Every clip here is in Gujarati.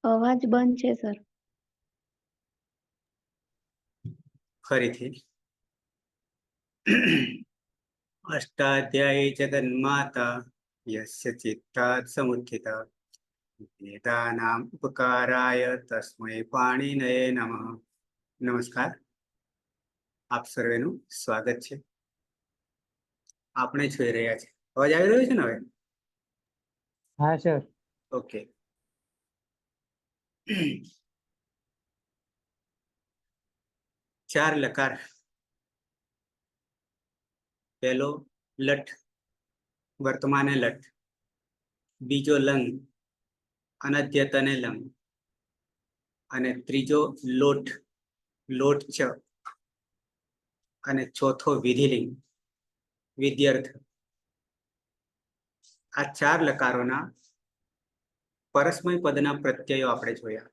અવાજ બંધ છે સર. ફરીથી અષ્ટાધ્યાયી જગન્માતા યસ્ય ચિત્તાत् સમુત્થિતા વેદાનામ ઉપકારાય તસ્મૈ પાણિનયે નમઃ. નમસ્કાર, આપ સર્વેનું સ્વાગત છે. આપણે જોઈ રહ્યા છે, અવાજ આવી રહ્યો છે ને? હવે હા સર. ઓકે. ચાર લકાર. પહેલો લઠ, વર્તમાને લઠ. બીજો લંગ, અનદ્યતને લંગ. અને ત્રીજો લોટ, લોટ ચ. અને ચોથો વિધિલિંગ, વિદ્યર્થ. આ ચાર લકારોના પરસ્મય પદના પ્રત્યયો આપણે જોયા.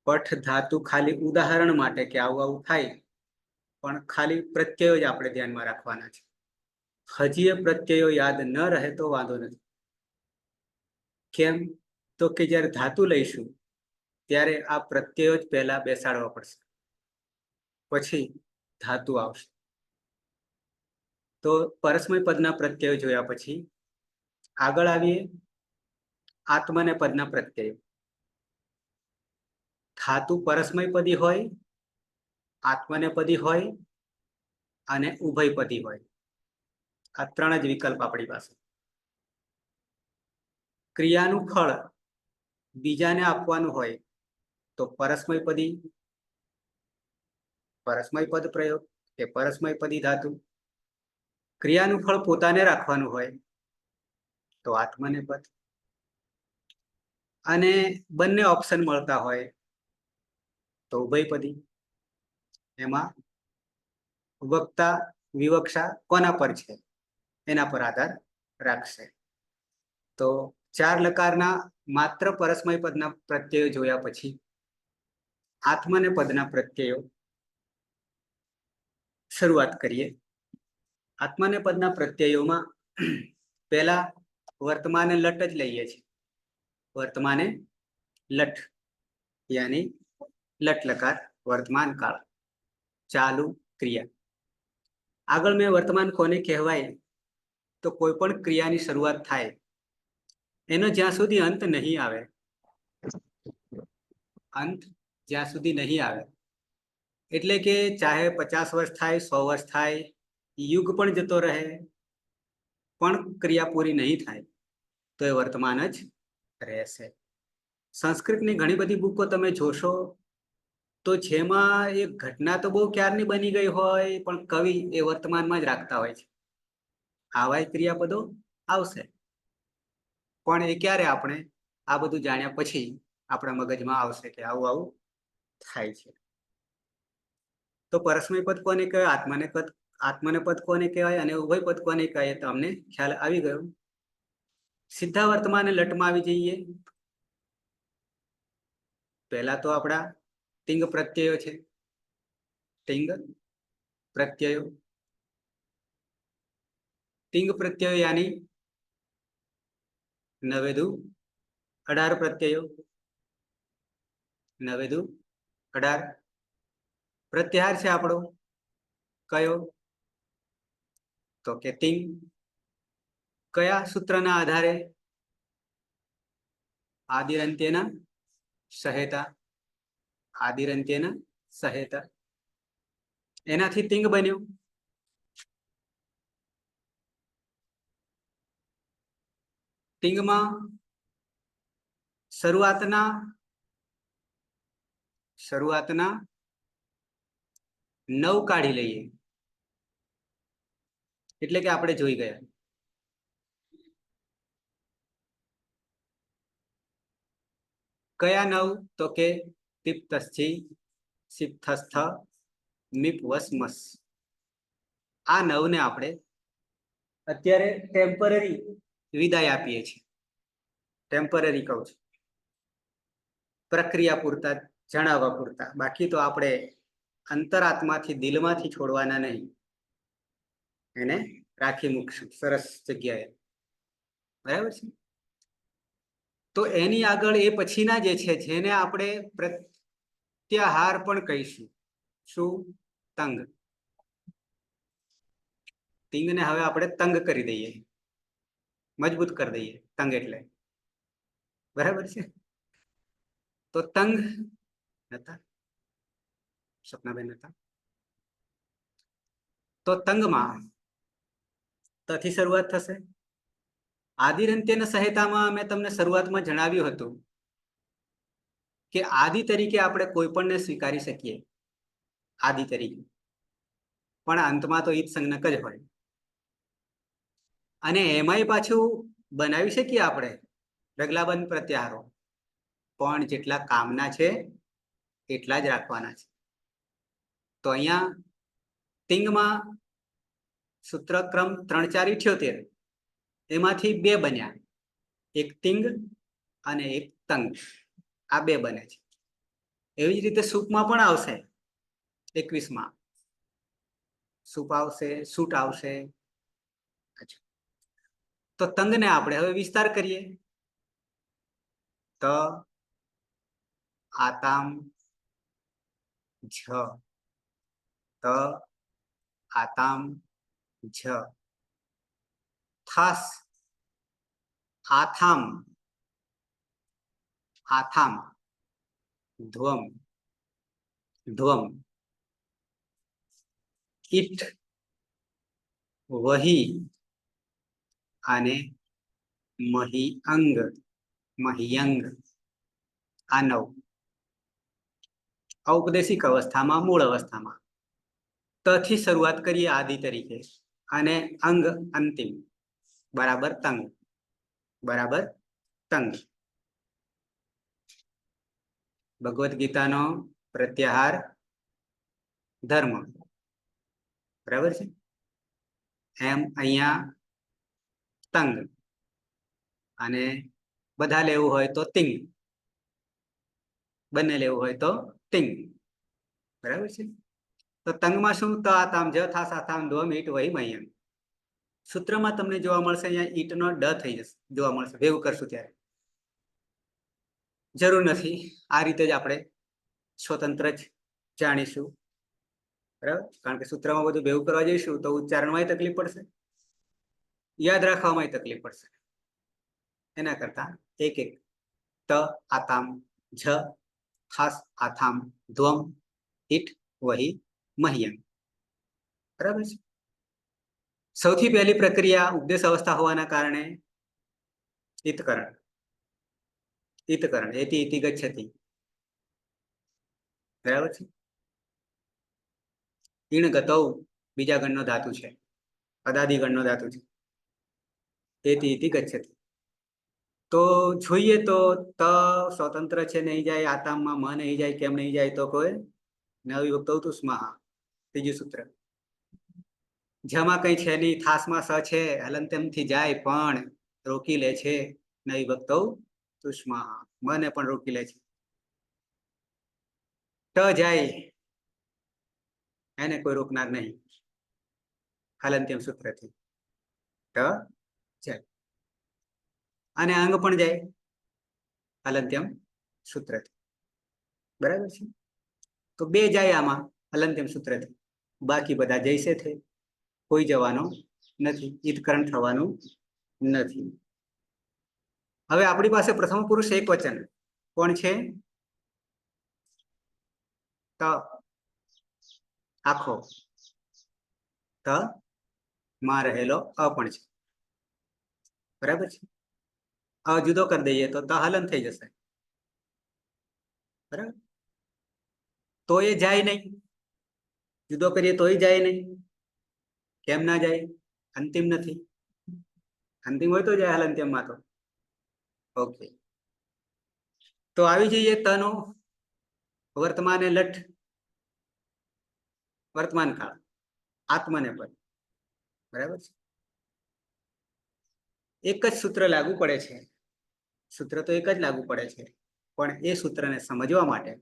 પઠ ધાતુ ખાલી ઉદાહરણ માટે કે આવું આવું થાય, પણ ખાલી પ્રત્યયો જ આપણે ધ્યાનમાં રાખવાના છે. હજી એ પ્રત્યયો યાદ ન રહે તો વાંધો નથી. કેમ? તો કે જ્યારે ધાતુ લઈશું ત્યારે આ પ્રત્યયો જ પહેલા બેસાડવા પડશે, પછી ધાતુ આવશે. તો પરસ્મય પદના પ્રત્યયો જોયા પછી આગળ આવીએ આત્મને પદના પ્રત્યયો. ધાતુ પરસ્મય પદી હોય, આત્મને પદી હોય અને ઉભય પદી હોય. આ ત્રણ જ વિકલ્પ આપણી પાસે. ક્રિયાનું ફળ બીજાને આપવાનું હોય તો પરસ્મય પદી, પરસ્મય પદ પ્રયોગ કે પરસ્મય પદી ધાતુ. ક્રિયાનું ફળ પોતાને રાખવાનું હોય તો આત્મને પદ. અને બંને ઓપ્શન મળતા હોય તો ઉભયપદી. એમાં વક્તા વિવક્ષા કોના પર છે એના પર આધાર રાખશે. તો ચાર લકારના માત્ર પરસ્મય પદના પ્રત્યયો જોયા પછી આત્મને પદના પ્રત્યયો શરૂઆત કરીએ. આત્મને પદના પ્રત્યયોમાં પહેલા વર્તમાને લટ જ લઈએ છીએ. વર્તમાને લટ યાની લટ લકાર, વર્તમાન કાળ, ચાલુ ક્રિયા. આગળ મેં વર્તમાન કોને કહેવાય તો કોઈ પણ ક્રિયાની શરૂઆત થાય એનો જ્યાં સુધી અંત નહીં આવે, અંત જ્યાં સુધી નહીં આવે, એટલે કે ચાહે 50 વર્ષ થાય, 100 વર્ષ થાય, યુગ પણ જતો રહે, પણ ક્રિયા પૂરી નહીં થાય તો એ વર્તમાન જ રહેશે. સંસ્કૃતની ઘણી બધી બુકો તમે જોશો તો જેમાં એક ઘટના તો બહુ ક્યારની બની ગઈ હોય પણ કવિ એ વર્તમાનમાં જ રાખતા હોય છે. આવા ક્રિયાપદો આવશે, પણ એ ક્યારે આપણે આ બધું જાણ્યા પછી આપણા મગજમાં આવશે કે આવું આવું થાય છે. તો પરસ્મય પદ કોને કહેવાય, આત્મને પદ કોને કહેવાય અને ઉભય પદ કોને કહેવાય તો અમને ખ્યાલ આવી ગયો. સીધા વર્તમાને લટમાં આવી જઈએ. પહેલા તો આપણા તિંગ પ્રત્યયો છે. તિંગ પ્રત્યયો, તિંગ પ્રત્યયો યાની 9 દુ 18 પ્રત્યયો. 9 દુ 18. પ્રત્યાહાર છે આપણો કયો તો કે તિંગ. કયા સૂત્રના આધારે? આદિરંત્યેના સહેતા, આદિરંત્યેના સહેતા. એનાથી તિંગ બન્યું. તિંગમાં શરૂઆતના 9 કાઢી લઈએ એટલે કે આપણે જોઈ ગયા. કયા 9 તો કે તિપ્તસ્થિ, સિપ્તસ્થ, મિપ વસમસ. આ 9 ને આપણે અત્યારે ટેમ્પરરી વિદાય આપીએ છીએ. ટેમ્પરરી કહું છું, પ્રક્રિયા પૂરતા, જણાવવા પૂરતા. બાકી તો આપણે અંતરાત્માથી, દિલમાંથી છોડવાના નહીં, એને રાખી મૂકશું સરસ જગ્યાએ. બરાબર છે? તો એની આગળ એ પછીના જે છે જેને આપણે પ્રત્યાહાર પણ કહીશું. શું? તંગ. તિંગને હવે આપણે તંગ કરી દઈએ, મજબૂત કરી દઈએ. તંગ એટલે બરાબર છે. તો તંગ હતા, સપનાબેન હતા. તો તંગમાં તથી શરૂઆત થશે. આદિરંત્યન સંહિતામાં મેં તમને શરૂઆતમાં જણાવ્યું હતું કે આદિ તરીકે આપણે કોઈ પણને સ્વીકારી શકીએ, આદિ તરીકે, પણ અંતમાં તો ઈદ સંજ્ઞક જ હોય. અને એમાંય પાછું બનાવી શકીએ આપણે રગલાબંધ પ્રત્યાહારો, પણ જેટલા કામના છે એટલા જ રાખવાના છે. તો અહીંયા તિંગમાં સૂત્રક્રમ 3, 4, 78 એમાંથી 2 બન્યા, એક તિંગ અને એક તંગ. આ 2 બને છે. એવી જ રીતે સૂપમાં પણ આવશે. 21માં સૂપ આવશે, સૂટ આવશે. તો તંગને આપણે હવે વિસ્તાર કરીએ. ત આતામ જ, ત આતામ જ, થાસ આથામ, આથામ, ધ્વમ, ધ્વમ, ઈઠ, વહી અને મહિઅંગ, મહિયંગ. આ 9 ઔપદેશિક અવસ્થામાં, મૂળ અવસ્થામાં. તથી શરૂઆત કરીએ આદિ તરીકે, અને અંગ અંતિમ બરાબર તંગ, બરાબર તંગ. ભગવદ્ ગીતાનો પ્રત્યાહાર ધર્મ, બરાબર છે. એમ અહીંયા તંગ, અને બધા લેવું હોય તો તિંગ, બંને લેવું હોય તો તિંગ, બરાબર છે. તો તંગમાં શું? ત આતામ જ, થાસ આતામ ધ્વમ, ઈટ વહી મહિયંગ. સૂત્રમાં તમને જોવા મળશે અહીંયા ઈટનો ડ થઈ જશે, જોવા મળશે ભેગું કરશું ત્યારે. જરૂર નથી, આ રીતે જ આપણે સ્વતંત્ર જ જાણીશું, બરાબર. કારણ કે સૂત્રમાં બધું ભેગું કરવા જઈશું તો ઉચ્ચારણમાં તકલીફ પડશે, યાદ રાખવામાં તકલીફ પડશે. એના કરતા એક એક, ત આતામ જ, થાસ આથામ ધ્વમ, ઈટ વહી મહિયંગ, બરાબર છે. સૌથી પહેલી પ્રક્રિયા ઉપદેશ અવસ્થા હોવાના કારણે ઈતકરણ, ઈતકરણ, એતિ ઇતિ ગચ્છતિ, બરાબર છે. ઈણ ગતૌ બીજા ગણનો ધાતુ છે, અદાદિ ગણનો ધાતુ છે. એતિ ઇતિ ગચ્છતિ. તો જોઈએ તો ત સ્વતંત્ર છે, નહીં જાય. આતામમાં મ નહીં જાય. કેમ નહીં જાય? તો કોઈ નવિભક્તૌ તુષ્મા, ત્રીજું સૂત્ર. જમાં કઈ છે નહીં, થાસમાં સ છે, હલંત્યમથી જાય પણ રોકી લે છે. નવિભક્તૌ તુષ્મા, મને પણ રોકી લે છે. ટ જાય, એને કોઈ રોકનાર નહીં, હલંત્યમ સૂત્રથી ટ જાય. અને અંગ પણ જાય હલંત્યમ સૂત્રથી, બરાબર છે. તો 2 જાય આમાં હલંત્યમ સૂત્રથી, બાકી બધા જૈસે છે, કોઈ જવાનો નથી, ઈતકરણ થવાનું નથી. હવે આપણી પાસે પ્રથમ પુરુષ એક વચન કોણ છે? ત આખો, ત માં રહેલો અ પણ છે, બરાબર છે. અ જુદો કરી દઈએ તો ત હલન થઈ જશે, બરાબર. તો એ જાય નહીં, જુદો કરીએ તોય જાય નહીં. કેમ ના જાય? અંતિમ નથી. અંતિમ હોય તો જાય હલંત્યમમાં તો. ઓકે, તો આવી જઈએ તનો વર્તમાન લઠ, વર્તમાન કાળ, આત્મને પર, બરાબર છે. એક જ સૂત્ર લાગુ પડે છે. સૂત્ર તો એક જ લાગુ પડે છે, પણ એ સૂત્રને સમજવા માટે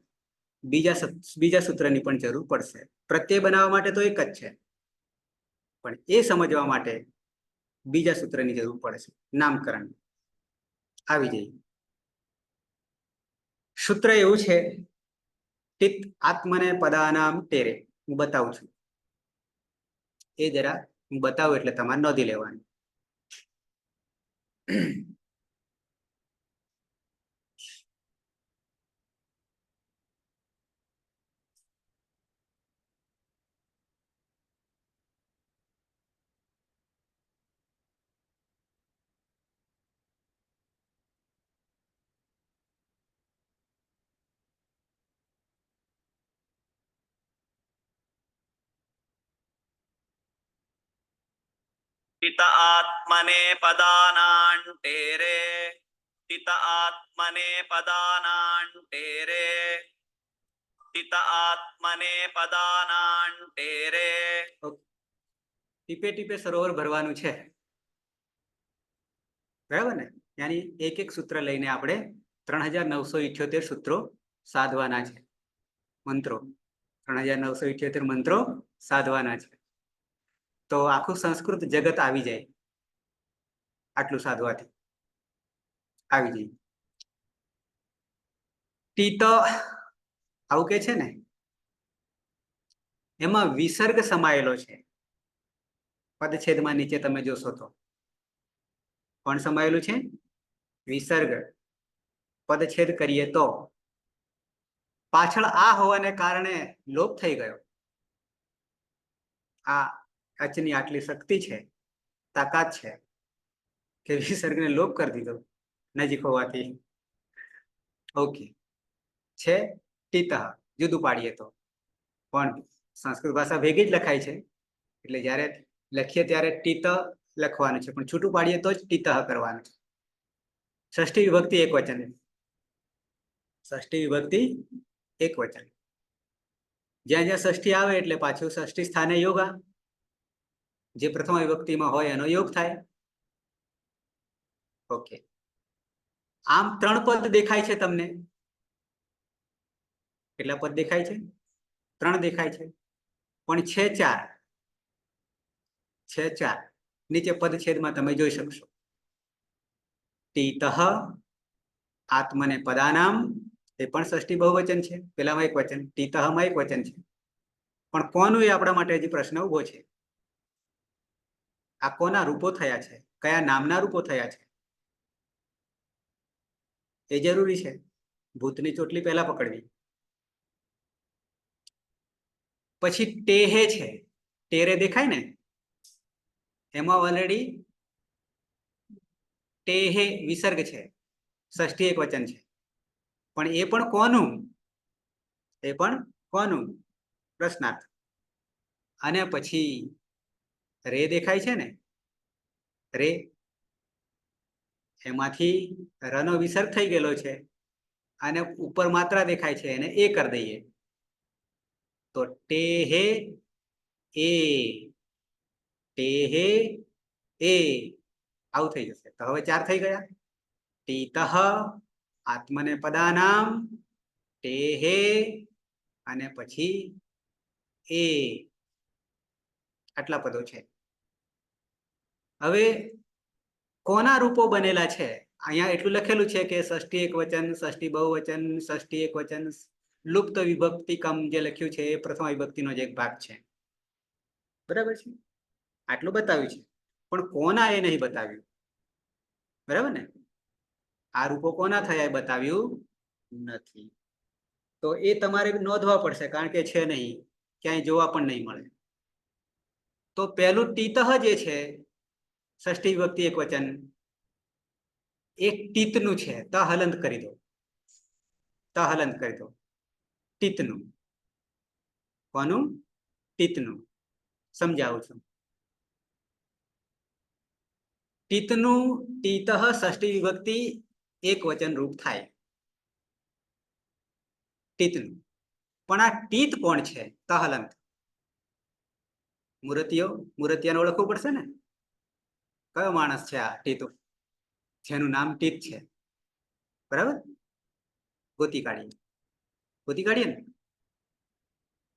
બીજા સૂત્રની પણ જરૂર પડશે. પ્રત્યય બનાવવા માટે તો એક જ છે, પણ એ સમજવા માટે બીજા સૂત્રની જરૂર પડે છે, નામકરણ. આવી જઈએ સૂત્ર એવું છે, ટિત આત્મને પદાનામ તેરે. હું બતાવું છું, એ જરા હું બતાવું એટલે તમારે નોંધી લેવાનું. પિત આત્મને પદાનાંટેરે, પિત આત્મને પદાનાંટેરે, પિત આત્મને પદાનાંટેરે. ટીપે ટીપે સરોવર ભરવાનું છે, બરાબર ને? યાની એક એક સૂત્ર લઈને આપણે 3978 સૂત્રો સાધવાના છે, મંત્રો. 3978 મંત્રો સાધવાના છે. તો આખું સંસ્કૃત જગત આવી જાય, આટલું સાધવાથી આવી જાય. ટીત આવું કે છે ને, એમાં વિસર્ગ સમાયેલો છે. પદછેદમાં નીચે તમે જોશો તો કોણ સમાયેલું છે? વિસર્ગ. પદછેદ કરીએ તો પાછળ આ હોવાને કારણે લોપ થઈ ગયો. આ અચની આટલી શક્તિ છે, તાકાત છે કે વિસર્ગને લોપ કરી દીધો નજીક હોવાથી. ઓકે, છે ટીત, જુદું પાડીએ તો. પણ સંસ્કૃત ભાષા ભેગી જ લખાય છે, એટલે જ્યારે લખીએ ત્યારે ટીત લખવાનું છે, પણ છૂટું પાડીએ તો જ ટીત કરવાનું છે. ષષ્ઠી વિભક્તિ એક વચન. ષષ્ઠી વિભક્તિ એક વચન. જ્યાં જ્યાં ષષ્ઠી આવે એટલે પાછું ષષ્ઠી સ્થાને યોગા. જે પ્રથમ વિભક્તિમાં હોય એનો યોગ થાય. ઓકે, આમ 3 પદ દેખાય છે તમને. કેટલા પદ દેખાય છે? 3 દેખાય છે, પણ છે 4. છે 4. નીચે પદછેદમાં તમે જોઈ શકશો. ટીત આત્મને પદાનામ, એ પણ ષષ્ઠી બહુવચન છે. પેલામાં એક વચન, ટીતમાં એક વચન છે. પણ કોનું એ આપણા માટે હજી પ્રશ્ન ઉભો છે. આ કોના રૂપો થયા છે? કયા નામના રૂપો થયા છે? એ જરૂરી છે. ભૂતની ચોટલી પહેલા પકડવી. પછી ટેહે છે, ટેરે દેખાય ને, એમાં ઓલરેડી ટેહે વિસર્ગ છે, ષષ્ઠી એક વચન છે. પણ એ પણ કોનું? એ પણ કોનું? પ્રશ્નાર્થ. અને પછી રે દેખાય છે ને, રે, એમાંથી રનો વિસર્ગ થઈ ગયેલો છે અને ઉપર માત્રા દેખાય છે, એને એ કરી દઈએ તો ટેહે એ, ટેહે એ આવું થઈ જશે. તો હવે 4 થઈ ગયા. ટીત આત્મને પદાનામ, ટેહે અને પછી એ. આટલા પદો છે. હવે કોના રૂપો બનેલા છે? અહીંયા એટલું લખેલું છે કે ષષ્ઠી એક વચન, ષષ્ઠી બહુવચન, ષષ્ઠી એક વચન, લુપ્ત વિભક્તિ કમ જે લખ્યું છે એ પ્રથમ વિભક્તિનો જ એક ભાગ છે. બરાબર છે? આટલું બતાવ્યું છે, પણ કોના એ નહીં બતાવ્યું. બરાબર ને? આ રૂપો કોના થયા એ બતાવ્યું નથી. તો એ તમારે નોંધવા પડશે, કારણ કે છે નહીં, ક્યાંય જોવા પણ નહીં મળે. તો પહેલું ટીત જે છે, ષષ્ઠી વિભક્તિ એક વચન, એક ટીતનું છે. ત હલંત કરી દો, ત હલંત કરી દો. ટીતનું. કોનું? ટીતનું. સમજાવું છું. ટીતનું, ટીત ષષ્ઠી વિભક્તિ એક વચન રૂપ થાય. ટીતનું. પણ આ ટીત કોણ છે? ત હલંત. મૂર્તિયાને ઓળખવું પડશે ને. કયો માણસ છે આ ટીતુ, જેનું નામ ટીત છે? બરાબર? ગોતી કાઢીએ ને.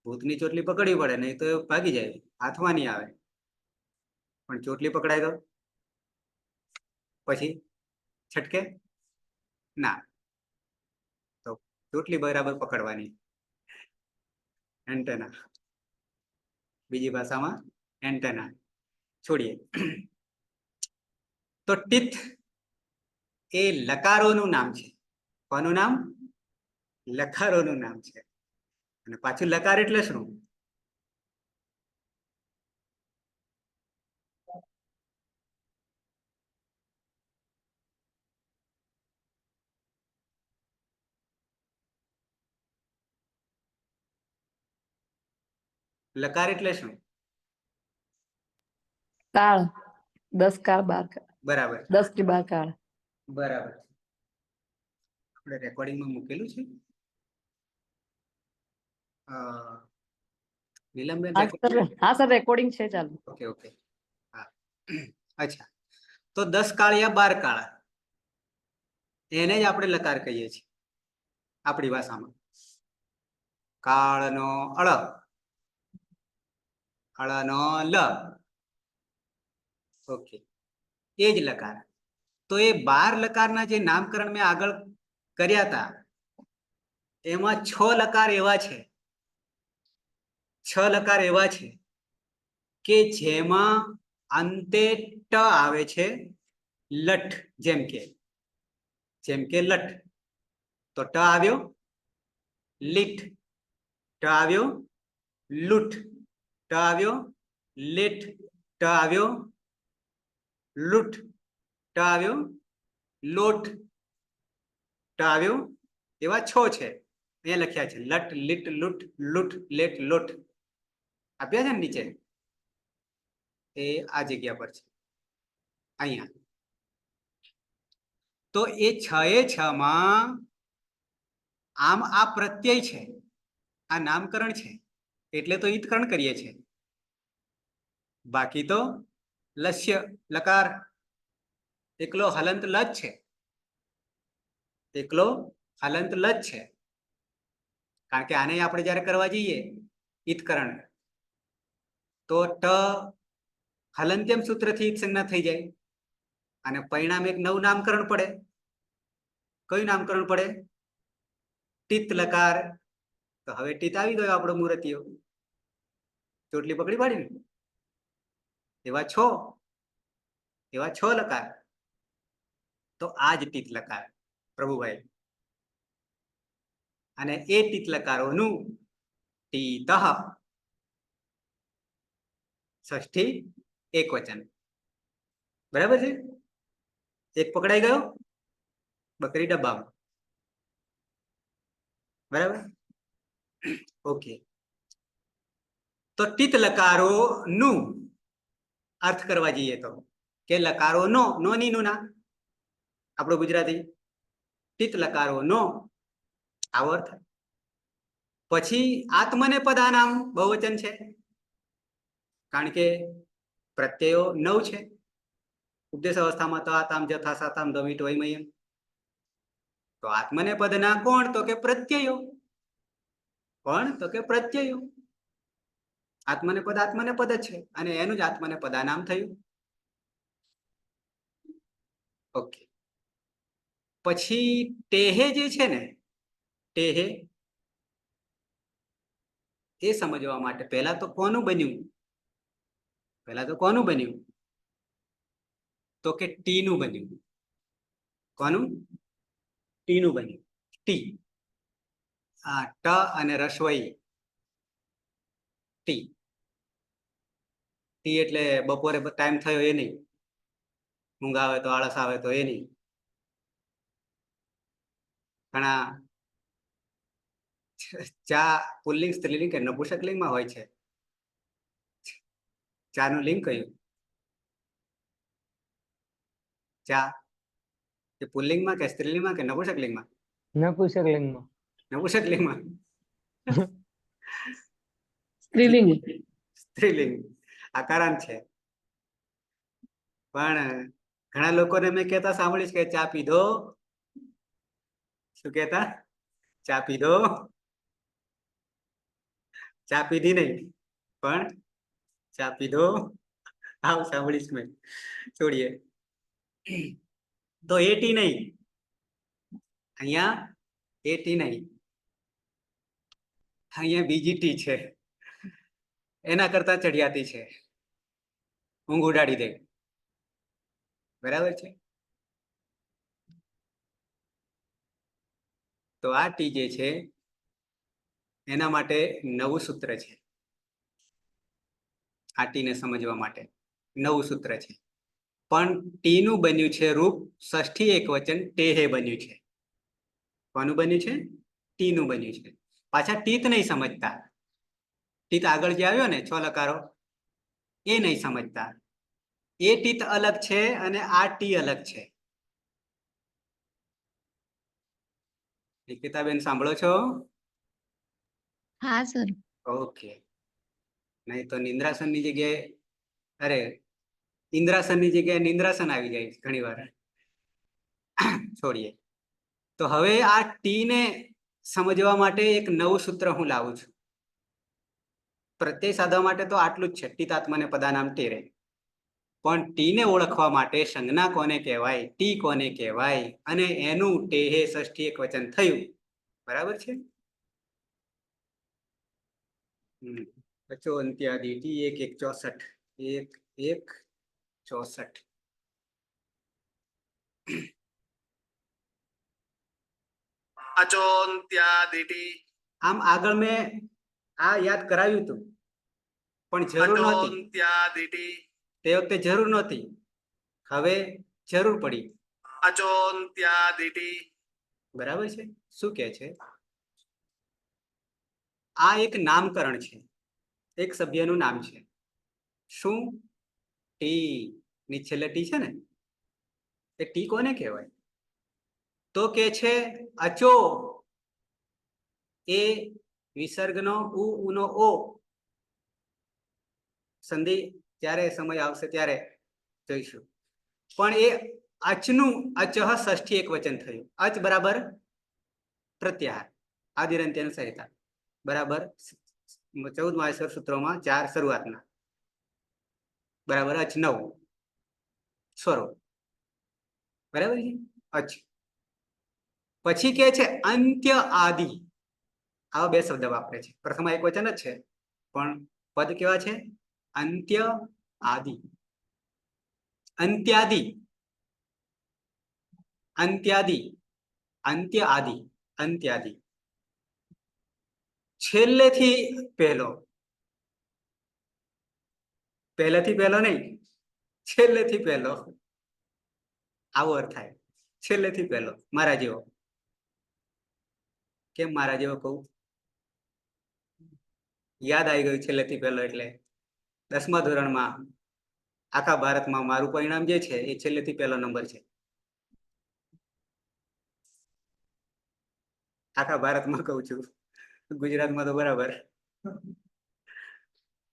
ભૂતની ચોટલી પકડવી પડે, નહીં તો ભાગી જાય, હાથમાં નહીં આવે. પણ ચોટલી પકડાય તો પછી છટકે ના. તો ચોટલી બરાબર પકડવાની, એન્ટેના, બીજી ભાષામાં એન્ટેના. છોડીએ. તો ટીથ એ લકારોનું નામ છે. કોનું નામ? લકારોનું નામ છે. અને પાછું લકાર એટલે શું? લકાર એટલે શું? કાળ, 10 કાળ 12 કાળ, બરાબર, 10 થી 12 કાળ. બરાબર. આપણે રેકોર્ડિંગમાં મૂકેલું છે. નીલમબેન, હા સર, રેકોર્ડિંગ છે ચાલુ. ઓકે ઓકે, હા. અચ્છા, તો 10 કાળ યા 12 કાળ, એને જ આપણે લકાર કહીએ છીએ આપણી ભાષામાં. કાળનો અળ, અળનો લ, ઓકે, એ જ લકાર. તો એ 12 લકારના જે નામકરણ મેં આગળ કર્યા હતા, એમાં 6 લકાર એવા છે, 6 લકાર એવા છે કે જેમાં અંતે ટ આવે છે, લઠ. જેમ કે લઠ, તો ટ આવ્યો, લીઠ, ટ આવ્યો, લૂઠ, ટ આવ્યો, લેઠ, ટ આવ્યો, લૂઠ, ટ આવ્યો, લોટ, ટ આવ્યો. એવા 6 છે, અહીંયા લખ્યા છે. લટ, લીટ, લૂટ, લૂઠ, લેટ, લોટ આપ્યા છે ને નીચે, એ આ જગ્યા પર છે, અહીંયા. તો એ 6 માં આમ આ પ્રત્યય છે, આ નામકરણ છે, એટલે તો ઈતકરણ કરીએ છીએ. બાકી તો લસ્ય લકાર એકલો હલંત લ જ છે, એકલો હલંત લ જ છે. કારણ કે આને આપણે જયારે કરવા જઈએ ઈતકરણ, તો ટ હલંત્યમ સૂત્રથી ઈત્સંજ્ઞા થઈ જાય અને પરિણામ એક નવું નામકરણ પડે. કયું નામકરણ પડે? ટીત લકાર. તો હવે ટીત આવી ગયો આપણો મૂર્તિઓ, ચોટલી પકડી પાડી ને. એવા 6 લકાર. તો આ જ ટીત લકાર પ્રભુભાઈ. અને એ ટીત લકારોનું ટીતઃ, ષષ્ઠી એકવચન. બરાબર છે? એક પકડાઈ ગયો, બકરી ડબ્બામાં. બરાબર, ઓકે. તો ટીત લકારો નું અર્થ કરવા જઈએ તો કે લકારો નો, ની નું ના, આપણો ગુજરાતી. ટીત લકારો નો આવો અર્થ. પછી આત્મને પદાનામ બહુવચન છે, કારણ કે પ્રત્યયો 9 છે. ઉપદેશ અવસ્થામાં તો આતામ, જથા, સાતામ, દમિત, વૈમયમ. તો આત્મને પદના કોણ? તો કે પ્રત્યયો. કોણ? તો કે પ્રત્યયો. આત્મને પદ જ છે, અને એનું જ આત્મને પદાનામ થયું. ઓકે. પછી ટેહે જે છે ને, ટેહે, એ સમજવા માટે પહેલા તો કોનું બન્યું? તો કે ટી નું બન્યું. કોનું? ટી નું બન્યું. ટી, આ ટ અને રસવઈ, ટી. ટી એટલે બપોરે ટાઈમ થયો એ નહીં, ઊંઘ આવે તો, આળસ આવે તો એ નહીં. ઘણા ચા પુલ્લિંગ, સ્ત્રીલિંગ કે નપુંસકલિંગમાં હોય છે. ચા નું લિંગ કયું? ચા એ પુલ્લિંગમાં કે સ્ત્રીલિંગમાં કે નપુંસકલિંગમાં? નપુંસકલિંગમાં. નપુંસકલિંગમાં. સ્ત્રીલિંગ. સ્ત્રીલિંગ આકારાંત છે. પણ ઘણા લોકોને મેં કહેતા સાંભળીશ કે ચા પીધો. શું કહેતા? ચા પીધો. ચા પીધી નહીં, પણ ચા પીધો આવું સાંભળીશ મેં. છોડીએ. તો એ ટી નહીં, અહીંયા એ ટી નહીં, અહીંયા બીજી ટી છે, એના કરતા ચડિયાતી છે, ઊંઘ ઉડાડી દે. બરાબર છે? તો આ ટી જે છે એના માટે નવું સૂત્ર છે. આ ટીને સમજવા માટે નવું સૂત્ર છે. પણ ટી નું બન્યું છે રૂપ ષષ્ઠી એકવચન ટેહે બન્યું છે. કોનું બન્યું છે? ટી નું બન્યું છે. પાછા ટીત નહીં સમજતા. ટીત આગળ જે આવ્યો ને 6 લકારો એ નહીં સમજતા. એ ટીત અલગ છે અને આ ટી અલગ છે. નિકિતાબેન સાંભળો છો? હા સર. ઓકે. નહીં તો નિંદ્રાસનની જગ્યાએ અરે ઇન્દ્રાસનની જગ્યાએ નિંદ્રાસન આવી જાય ઘણી વાર. છોડીએ. તો હવે આ ટી ને સમજવા માટે એક નવું સૂત્ર હું લાવું છું. પ્રત્યય સાધવા માટે તો આટલું જ છે, ટીતાત્મને પદાનામ ટેરે. પણ ટીને ઓળખવા માટે સંજ્ઞા કોને કહેવાય, ટી કોને કહેવાય અને એનું ટેહે ષષ્ઠી એકવચન થયું. બરાબર છે? અંત્યાદિ ટી 1-1-64 અચોન્ત્યાદિટી. આમ આગળ મેં આ યાદ કરાવ્યું હતું પણ જરૂર નહોતી. અચોન્ત્યાદિટી. તે વખતે જરૂર નહોતી, હવે જરૂર પડી. અચોન્ત્યાદિટી. બરાબર છે? શું કે છે? આ એક નામકરણ છે, એક સભ્યનું નામ છે. શું? ટી. ની છેલ્લે ટી છે ને, એ ટી કોને કહેવાય? તો કે છે અચો એ વિસર્ગનો ઉનો ઓ. સંધિ જ્યારે સમય આવશે ત્યારે જોઈશું. પણ એ અચનું અચહ ષષ્ઠી એકવચન થયું. અચ બરાબર પ્રત્યાહાર, આદિરંત્યનું સહિતા બરાબર 14 માહેશ્વર સૂત્રોમાં 4 શરૂઆતના બરાબર અચ 9 સ્વરો. બરાબર છે? અચ પછી કે છે અંત્ય આદિ. આવા બે શબ્દ વાપરે છે. પ્રથમ એક વચન જ છે પણ પદ કેવા છે? અંત્ય આદિ. અંત્યાદિ, અંત્યાદિ, અંત્ય આદિ, અંત્યાદિ. છેલ્લેથી પહેલો. પહેલેથી પહેલો નહીં, છેલ્લેથી પહેલો. આવો અર્થ થાય. છેલ્લેથી પહેલો. મારા જેવો. કેમ મારા જેવો કહું? યાદ આવી ગયું છેલ્લેથી પહેલો એટલે 10મા ધોરણમાં આખા ભારતમાં મારું પરિણામ જે છે એ છેલ્લેથી પહેલો નંબર છે. આખા ભારતમાં કહું છું, ગુજરાતમાં તો બરાબર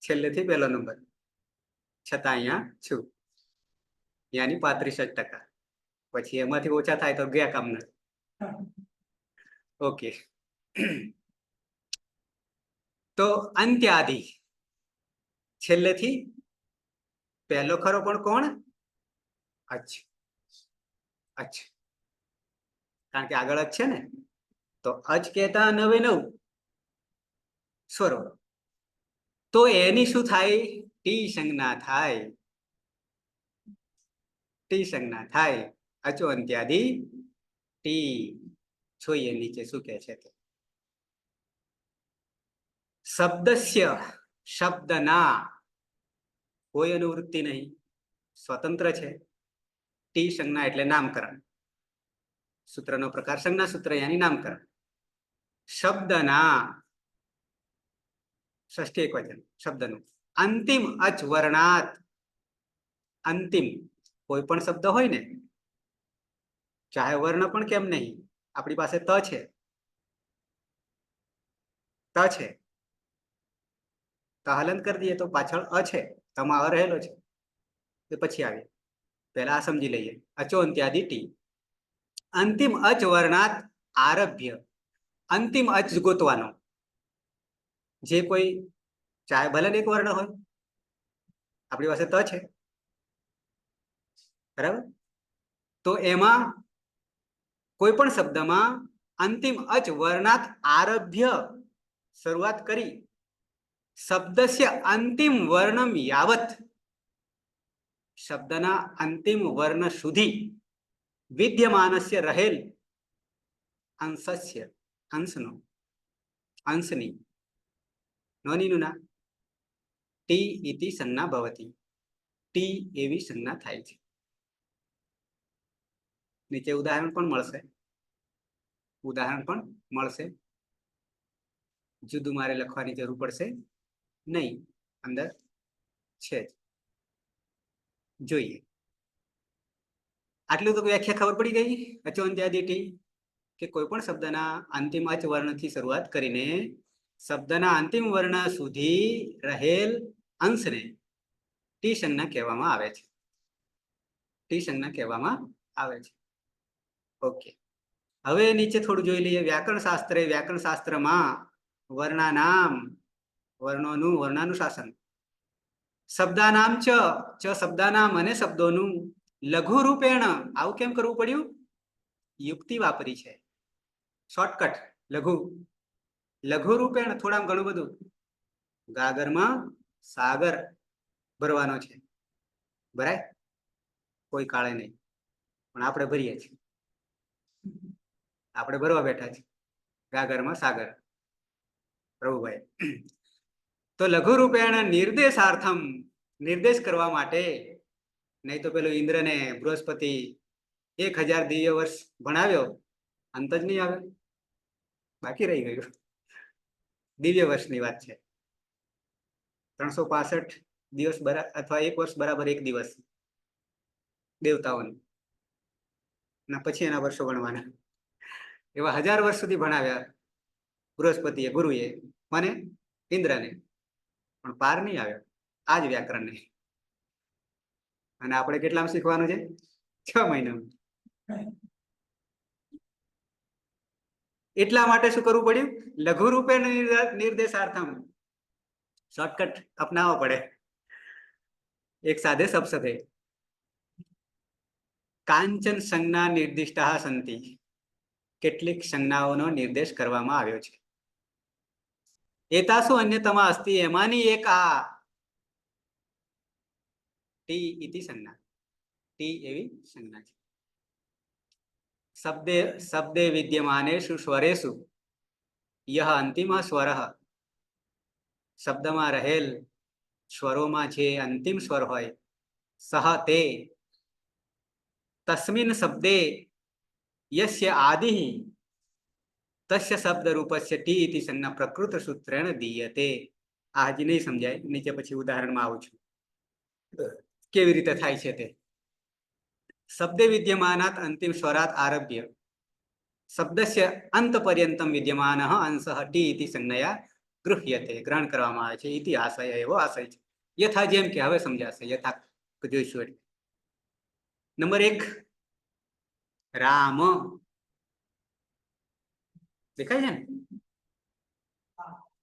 છેલ્લેથી પહેલો નંબર, છતાં અહીંયા છું. યાની 35%. પછી એમાંથી ઓછા થાય તો ગયા કામના. ઓકે. તો અંત્યાદિ છેલ્લેથી પહેલો ખરો, પણ કોણ? અચ. અચ, કારણ કે આગળ અચ છે ને, તો અચ કહેતા 9 સ્વરો. તો એની શું થાય? ટી સંજ્ઞા થાય. ટી સંજ્ઞા થાય. અચો અંત્યાદિ ટી. જોઈએ નીચે શું કહે છે તે. શબ્દસ્ય, શબ્દના કોઈ અનુવૃત્તિ નહીં, સ્વતંત્ર છે. ટી સંજ્ઞા એટલે નામકરણ. સૂત્રનો પ્રકાર સંજ્ઞા સૂત્ર, યાની નામકરણ. શબ્દના ષષ્ઠી એકવચન શબ્દનું અંતિમ અચ વર્ણાત. અંતિમ કોઈ પણ શબ્દ હોય ને, ચાહે વર્ણ પણ કેમ નહીં, આપણી પાસે ત છે, ત છે, ત હલન કરી દઈએ તો પાછળ અ છે, તમાં અ રહેલો છે, એ પછી આવે. પહેલા આ સમજી લઈએ. અચો અંત્યાદિ ટી. અંતિમ અચ વર્ણાત આરભ્ય. અંતિમ અચ ગોતવાનો. જે કોઈ ચાહે ભલે એક વર્ણ હોય, આપણી પાસે ત છે, બરાબર? તો એમાં કોઈ પણ શબ્દમાં અંતિમ અચ વર્ણાત આરભ્ય શરૂઆત કરી શબ્દસ્ય અંતિમ વર્ણમ યાવત, શબ્દના અંતિમ વર્ણ સુધી વિદ્યમાનસ્ય રહેલ અંશસ્ય, અંશનો, અંશની, નોનીનું ના ટી ઇતિ સંજ્ઞા ભવતી, ટી એવી સંજ્ઞા થાય છે. નીચે ઉદાહરણ પણ મળશે, ઉદાહરણ પણ મળશે. જુદું મારે લખવાની જરૂર પડશે નહીં, અંદર છે જ. જોઈએ. આટલું તો વ્યાખ્યા ખબર પડી ગઈ. અચોંત્યાદિટી કે કોઈ પણ શબ્દના અંતિમ અચ વર્ણથી શરૂઆત કરીને શબ્દના અંતિમ વર્ણ સુધી રહેલ અંશને ટી સંજ્ઞા કહેવામાં આવે છે. ટી સંજ્ઞા કહેવામાં આવે છે. ઓકે, હવે નીચે થોડું જોઈ લઈએ. વ્યાકરણ શાસ્ત્ર, વ્યાકરણ શાસ્ત્રમાં વર્ણાનામ, વર્ણોનું વર્ણાનુશાસન, શબ્દાનામ ચ શબ્દાનામ અને શબ્દોનું લઘુ રૂપેણ, આવું કેમ કરવું પડ્યું? યુક્તિ વાપરી છે, શોર્ટકટ. લઘુ, લઘુ રૂપેણ, થોડામાં ઘણું બધું. ગાગરમાં સાગર ભરવાનો છે, ભરાય? કોઈ કાળે નહીં, પણ આપણે ભરીએ છીએ. આપણે ભરવા બેઠા છીએ ગાગરમાં સાગર, પ્રભુભાઈ. તો લઘુ રૂપેણ નિર્દેશાર્થમ, નિર્દેશ કરવા માટે. નહીં તો પેલું ઇન્દ્રને બૃહસ્પતિ 1000 દિવ્ય વર્ષ ભણાવ્યો, અંત જ નહીં આવ્યો, બાકી રહી ગયું. દિવ્ય વર્ષની વાત છે. 365 દિવસ અથવા 1 વર્ષ બરાબર 1 દિવસ દેવતાઓને, અને પછી એના વર્ષો ગણવાના. એવા 1000 વર્ષ સુધી ભણાવ્યા બૃહસ્પતિએ, ગુરુએ, મને ઇન્દ્રને, પણ પાર નહીં આવ્યો આ જ વ્યાકરણને. અને આપણે કેટલામાં શીખવાનું છે? 6 મહિનામાં. એટલા માટે શું કરવું પડ્યું? લઘુ રૂપે નિર્દેશાર્થમ, શોર્ટકટ અપનાવવો પડે. એક સાધે સબ સધે. કાંચન સંજ્ઞા નિર્દિષ્ટા સંતિ, કેટલીક સંજ્ઞાઓનો નિર્દેશ કરવામાં આવ્યો છે. એતાસુ અન્યતમા અસ્તિ, એમાંની એક આ ટી ઇતિ સંજ્ઞા, ટી એવી સંજ્ઞા છે. શબ્દે વિદ્યમાનેષુ સ્વરેષુ યહ અંતિમ સ્વર, શબ્દમાં રહેલ સ્વરોમાં જે અંતિમ સ્વર હોય, સહ તે તસ્મિન શબ્દે યસ્ય આદિ તસ્ય શબ્દ રૂપસ્ય ટી ઇતિ સંજ્ઞા પ્રકૃત સૂત્રેણ દીયતે. આ હજી નહીં સમજાય, નીચે પછી ઉદાહરણમાં આવું છું કેવી રીતે થાય છે તે. શબ્દે વિદ્યમાનાત અંતિમ સ્વરાત આરભ્ય શબ્દસ્ય અંત પર્યંતમ વિદ્યમાન અંશ ટી ઇતિ સંજ્ઞયા ગૃહ્યતે, ગ્રહણ કરવામાં આવે છે. ઇતિ આશય, એવો આશય છે. યથા, જેમ કે હવે સમજાશે, યથા જોઈશું. નંબર 1 રામ, દેખાય છે ને?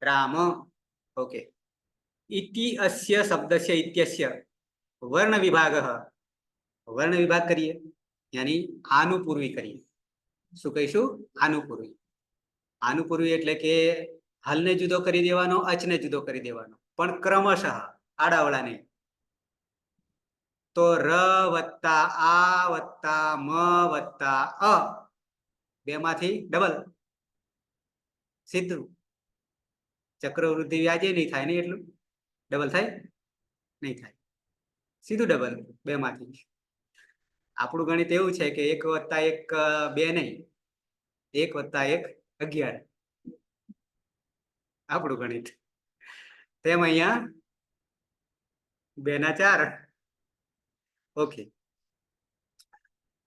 રામ. ઓકે. ઇતિ અસ્ય શબ્દસ્ય ઇત્યસ્ય વર્ણ વિભાગ, વર્ણ વિભાગ કરીએ, યાની આનુપૂર્વી કરીએ. શું કહીશું? આનુપૂર્વી. આનુપૂર્વી એટલે કે હલને જુદો કરી દેવાનો, અચને જુદો કરી દેવાનો, પણ ક્રમશઃ, આડાવડા નહીં. તો ર વત્તા આ વત્તા મ વત્તા અ, બેમાંથી ડબલ, સીધું. ચક્રવૃદ્ધિ વ્યાજે નહીં થાય ને, એટલું ડબલ થાય નહીં થાય, સીધું ડબલ બેમાંથી. આપણું ગણિત એવું છે કે 1 વત્તા 1 2 નહીં, 1 વત્તા 1 11 આપણું ગણિત. તેમ અહીંયા 2 ના 4. ઓકે.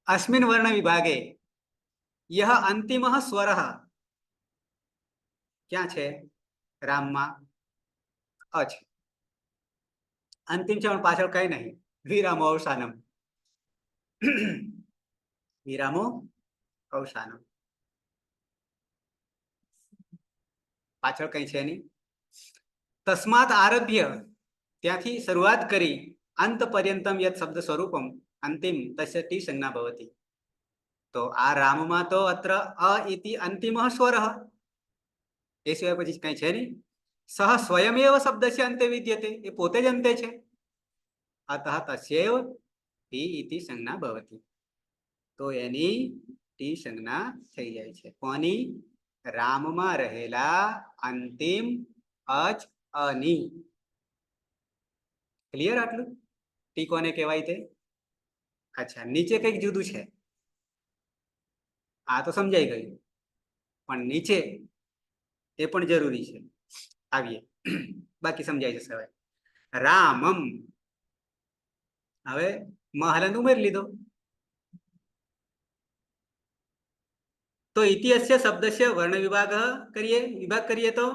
અસ્મિન વર્ણ વિભાગે યહ અંતિમ સ્વર, ક્યાં છે? રામમાં અ છે, અંતિમ છે, પણ પાછળ કઈ નહીં. વિરામો અવસાનમ, વિરામો અવસાનમ, પાછળ કઈ છે નહીં. તસ્માત આરભ્ય, ત્યાંથી શરૂઆત કરી, અંત પર્યંતમ યત શબ્દ સ્વરૂપમ અંતિમ તસ્ય ટી સંજ્ઞા ભવતી. તો આ રામમાં તો અત્ર અ ઇતિ અંતિમ સ્વર, એ સિવાય પછી કઈ છે નહીં. સહ સ્વયમેવ શબ્દસ્ય અંતે વિદ્યતે, એ પોતે જ અંતે છે. અતઃ તસ્યૈવ ટી ઇતિ સંજ્ઞા ભવતી. તો એની ટી સંજ્ઞા થઈ જાય છે. કોની? રામમાં રહેલા અંતિમ અચ અની. ક્લિયર આટલું? ટી કોને કહેવાય તે? અચ્છા, નીચે કંઈક જુદું છે. આ તો સમજાઈ ગયું, પણ નીચે એ પણ જરૂરી છે. આવીએ, બાકી સમજાઈ જશે. હવે રામમ, હવે મહલંદ ઉમેરી લીધો. તો ઇતિહાસ્ય શબ્દસ્ય વર્ણ વિભાગ કરીએ. વિભાગ કરીએ તો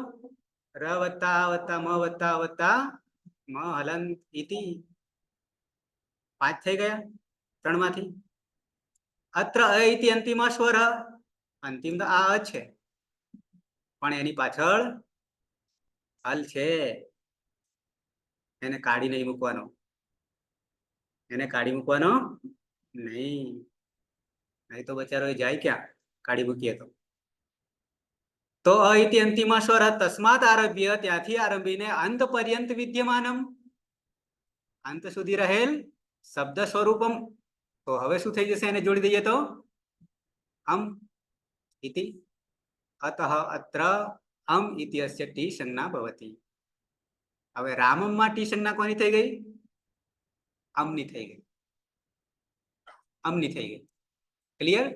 ર વત્તા આ વત્તા મ વત્તા વત્તા મ હલંત ઇતિ 5 થઈ ગયા 3 માંથી. અત્ર અ ઇતિ અંતિમ સ્વર, અંતિમ તો આ છે, પણ એની પાછળ હલ છે. એને કાઢી નહીં મૂકવાનો, એને કાઢી મૂકવાનો નહીં. નહીં તો બચારો જાય ક્યાં કાઢી મૂકીએ તો અ ઇતિ અંતિમ સ્વર તસ્માત આરભ્ય, ત્યાંથી આરંભીને અંત પર્યંત વિદ્યમાનમ, અંત સુધી રહેલ શબ્દ સ્વરૂપમ. તો હવે શું થઈ જશે? એને જોડી દઈએ તો અમ ઇતિ. અતઃ અત્ર અમ ઇતિહાસ્ય ટી સંજ્ઞા ભવતી. હવે રામમાં ટી સંજ્ઞા કોની થઈ ગઈ? અમની થઈ ગઈ. અમની થઈ ગઈ. ક્લિયર?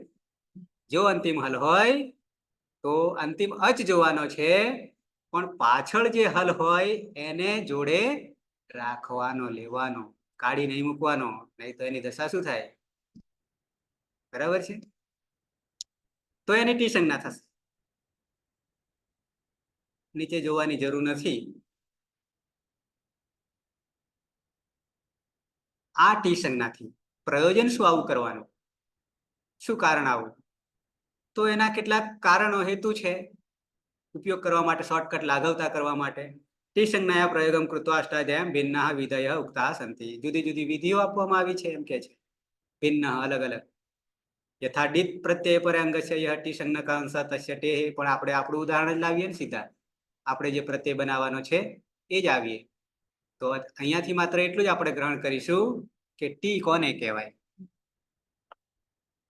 જો અંતિમ હલ હોય તો અંતિમ અચ જોવાનો છે, પણ પાછળ જે હલ હોય એને જોડે રાખવાનો, લેવાનો, કાઢી નહીં મૂકવાનો. નહીં તો એની દશા શું થાય? બરાબર છે? તો એની ટી સંજ્ઞા થશે. નીચે જોવાની જરૂર નથી. આ ટી સંજ્ઞાથી પ્રયોજન શું આવું કરવાનું? શું કારણ આવું? તો એના કેટલાક કારણો, હેતુ છે ઉપયોગ કરવા માટે, શોર્ટકટ લાઘવતા કરવા માટે. ટી સંજ્ઞાયા પ્રયોગમ કૃત્વા અષ્ટાધ્યાયમ ભિન્ના વિધય ઉક્તા સંતિ. જુદી જુદી વિધિઓ આપવામાં આવી છે, એમ કે છે. ભિન્ન, અલગ અલગ. યથા ડિત પ્રત્યય પર અંગસ્ય યહ ટી સંજ્ઞકા અંશ તસ્ય ટે. પણ આપણે આપણું ઉદાહરણ જ લાવીએ ને સીધા. આપણે જે પ્રત્યય બનાવવાનો છે એ જ આવીએ. તો અહીંયાથી માત્ર એટલું જ આપણે ગ્રહણ કરીશું કે ટી કોને કહેવાય.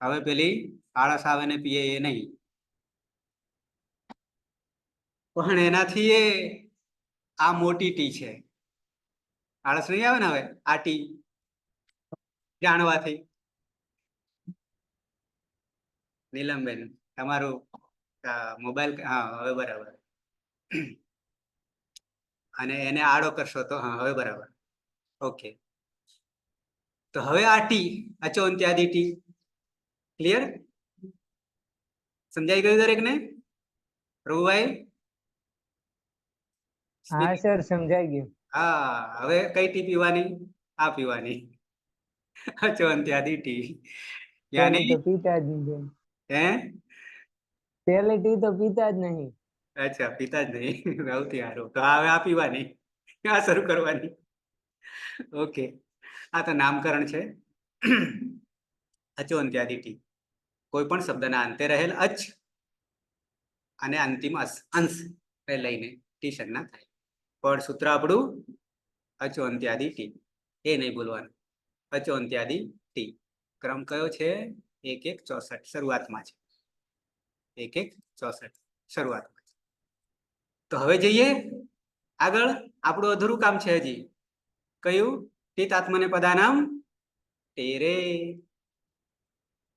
હવે પેલી આળસ આવે ને પીએ એ નહીં, પણ એનાથી એ આ મોટી ટી છે. આળસ નહીં આવે ને હવે આ ટી જાણવાથી. નીલમબેન, તમારું મોબાઈલ, હા હવે બરાબર. અને એને આડો કરશો તો હા હવે બરાબર. ઓકે, તો હવે આ ટી અચો અંત્યાદિ ટી. ક્લિયર? સમજાઈ ગયું દરેક ને? પ્રભુભાઈ? હા સર, સમજાઈ ગયું. હા, હવે કઈ ટી પીવાની? આ પીવાની. અચો અંત્યાદિ ટી. પેલી યાની તો પીતા જ નહીં. હે? પેલી ટી તો પીતા જ નહીં. અચ્છા, પીતા જ નહીં. સૌથી સારું. તો હવે આ પીવાની, આ શરૂ કરવાની. ઓકે, આ તો નામકરણ છે. અચો અંત્યાદિ ટી. કોઈ પણ શબ્દના અંતે રહેલ અચ અને અંતિમ અંશ લઈને ટી સંજ્ઞા થાય. પણ સૂત્ર આપણું અચો અંત્યાદિ ટી. એ નહીં બોલવાનું. અચો અંત્યાદિ ટી. ક્રમ કયો છે? 1-1-64 શરૂઆતમાં છે. 1-1-64 શરૂઆતમાં છે. તો હવે જઈએ આગળ. આપણું અધૂરું કામ છે હજી. કયું? ટીત આત્મને પદાનામ ટેરે.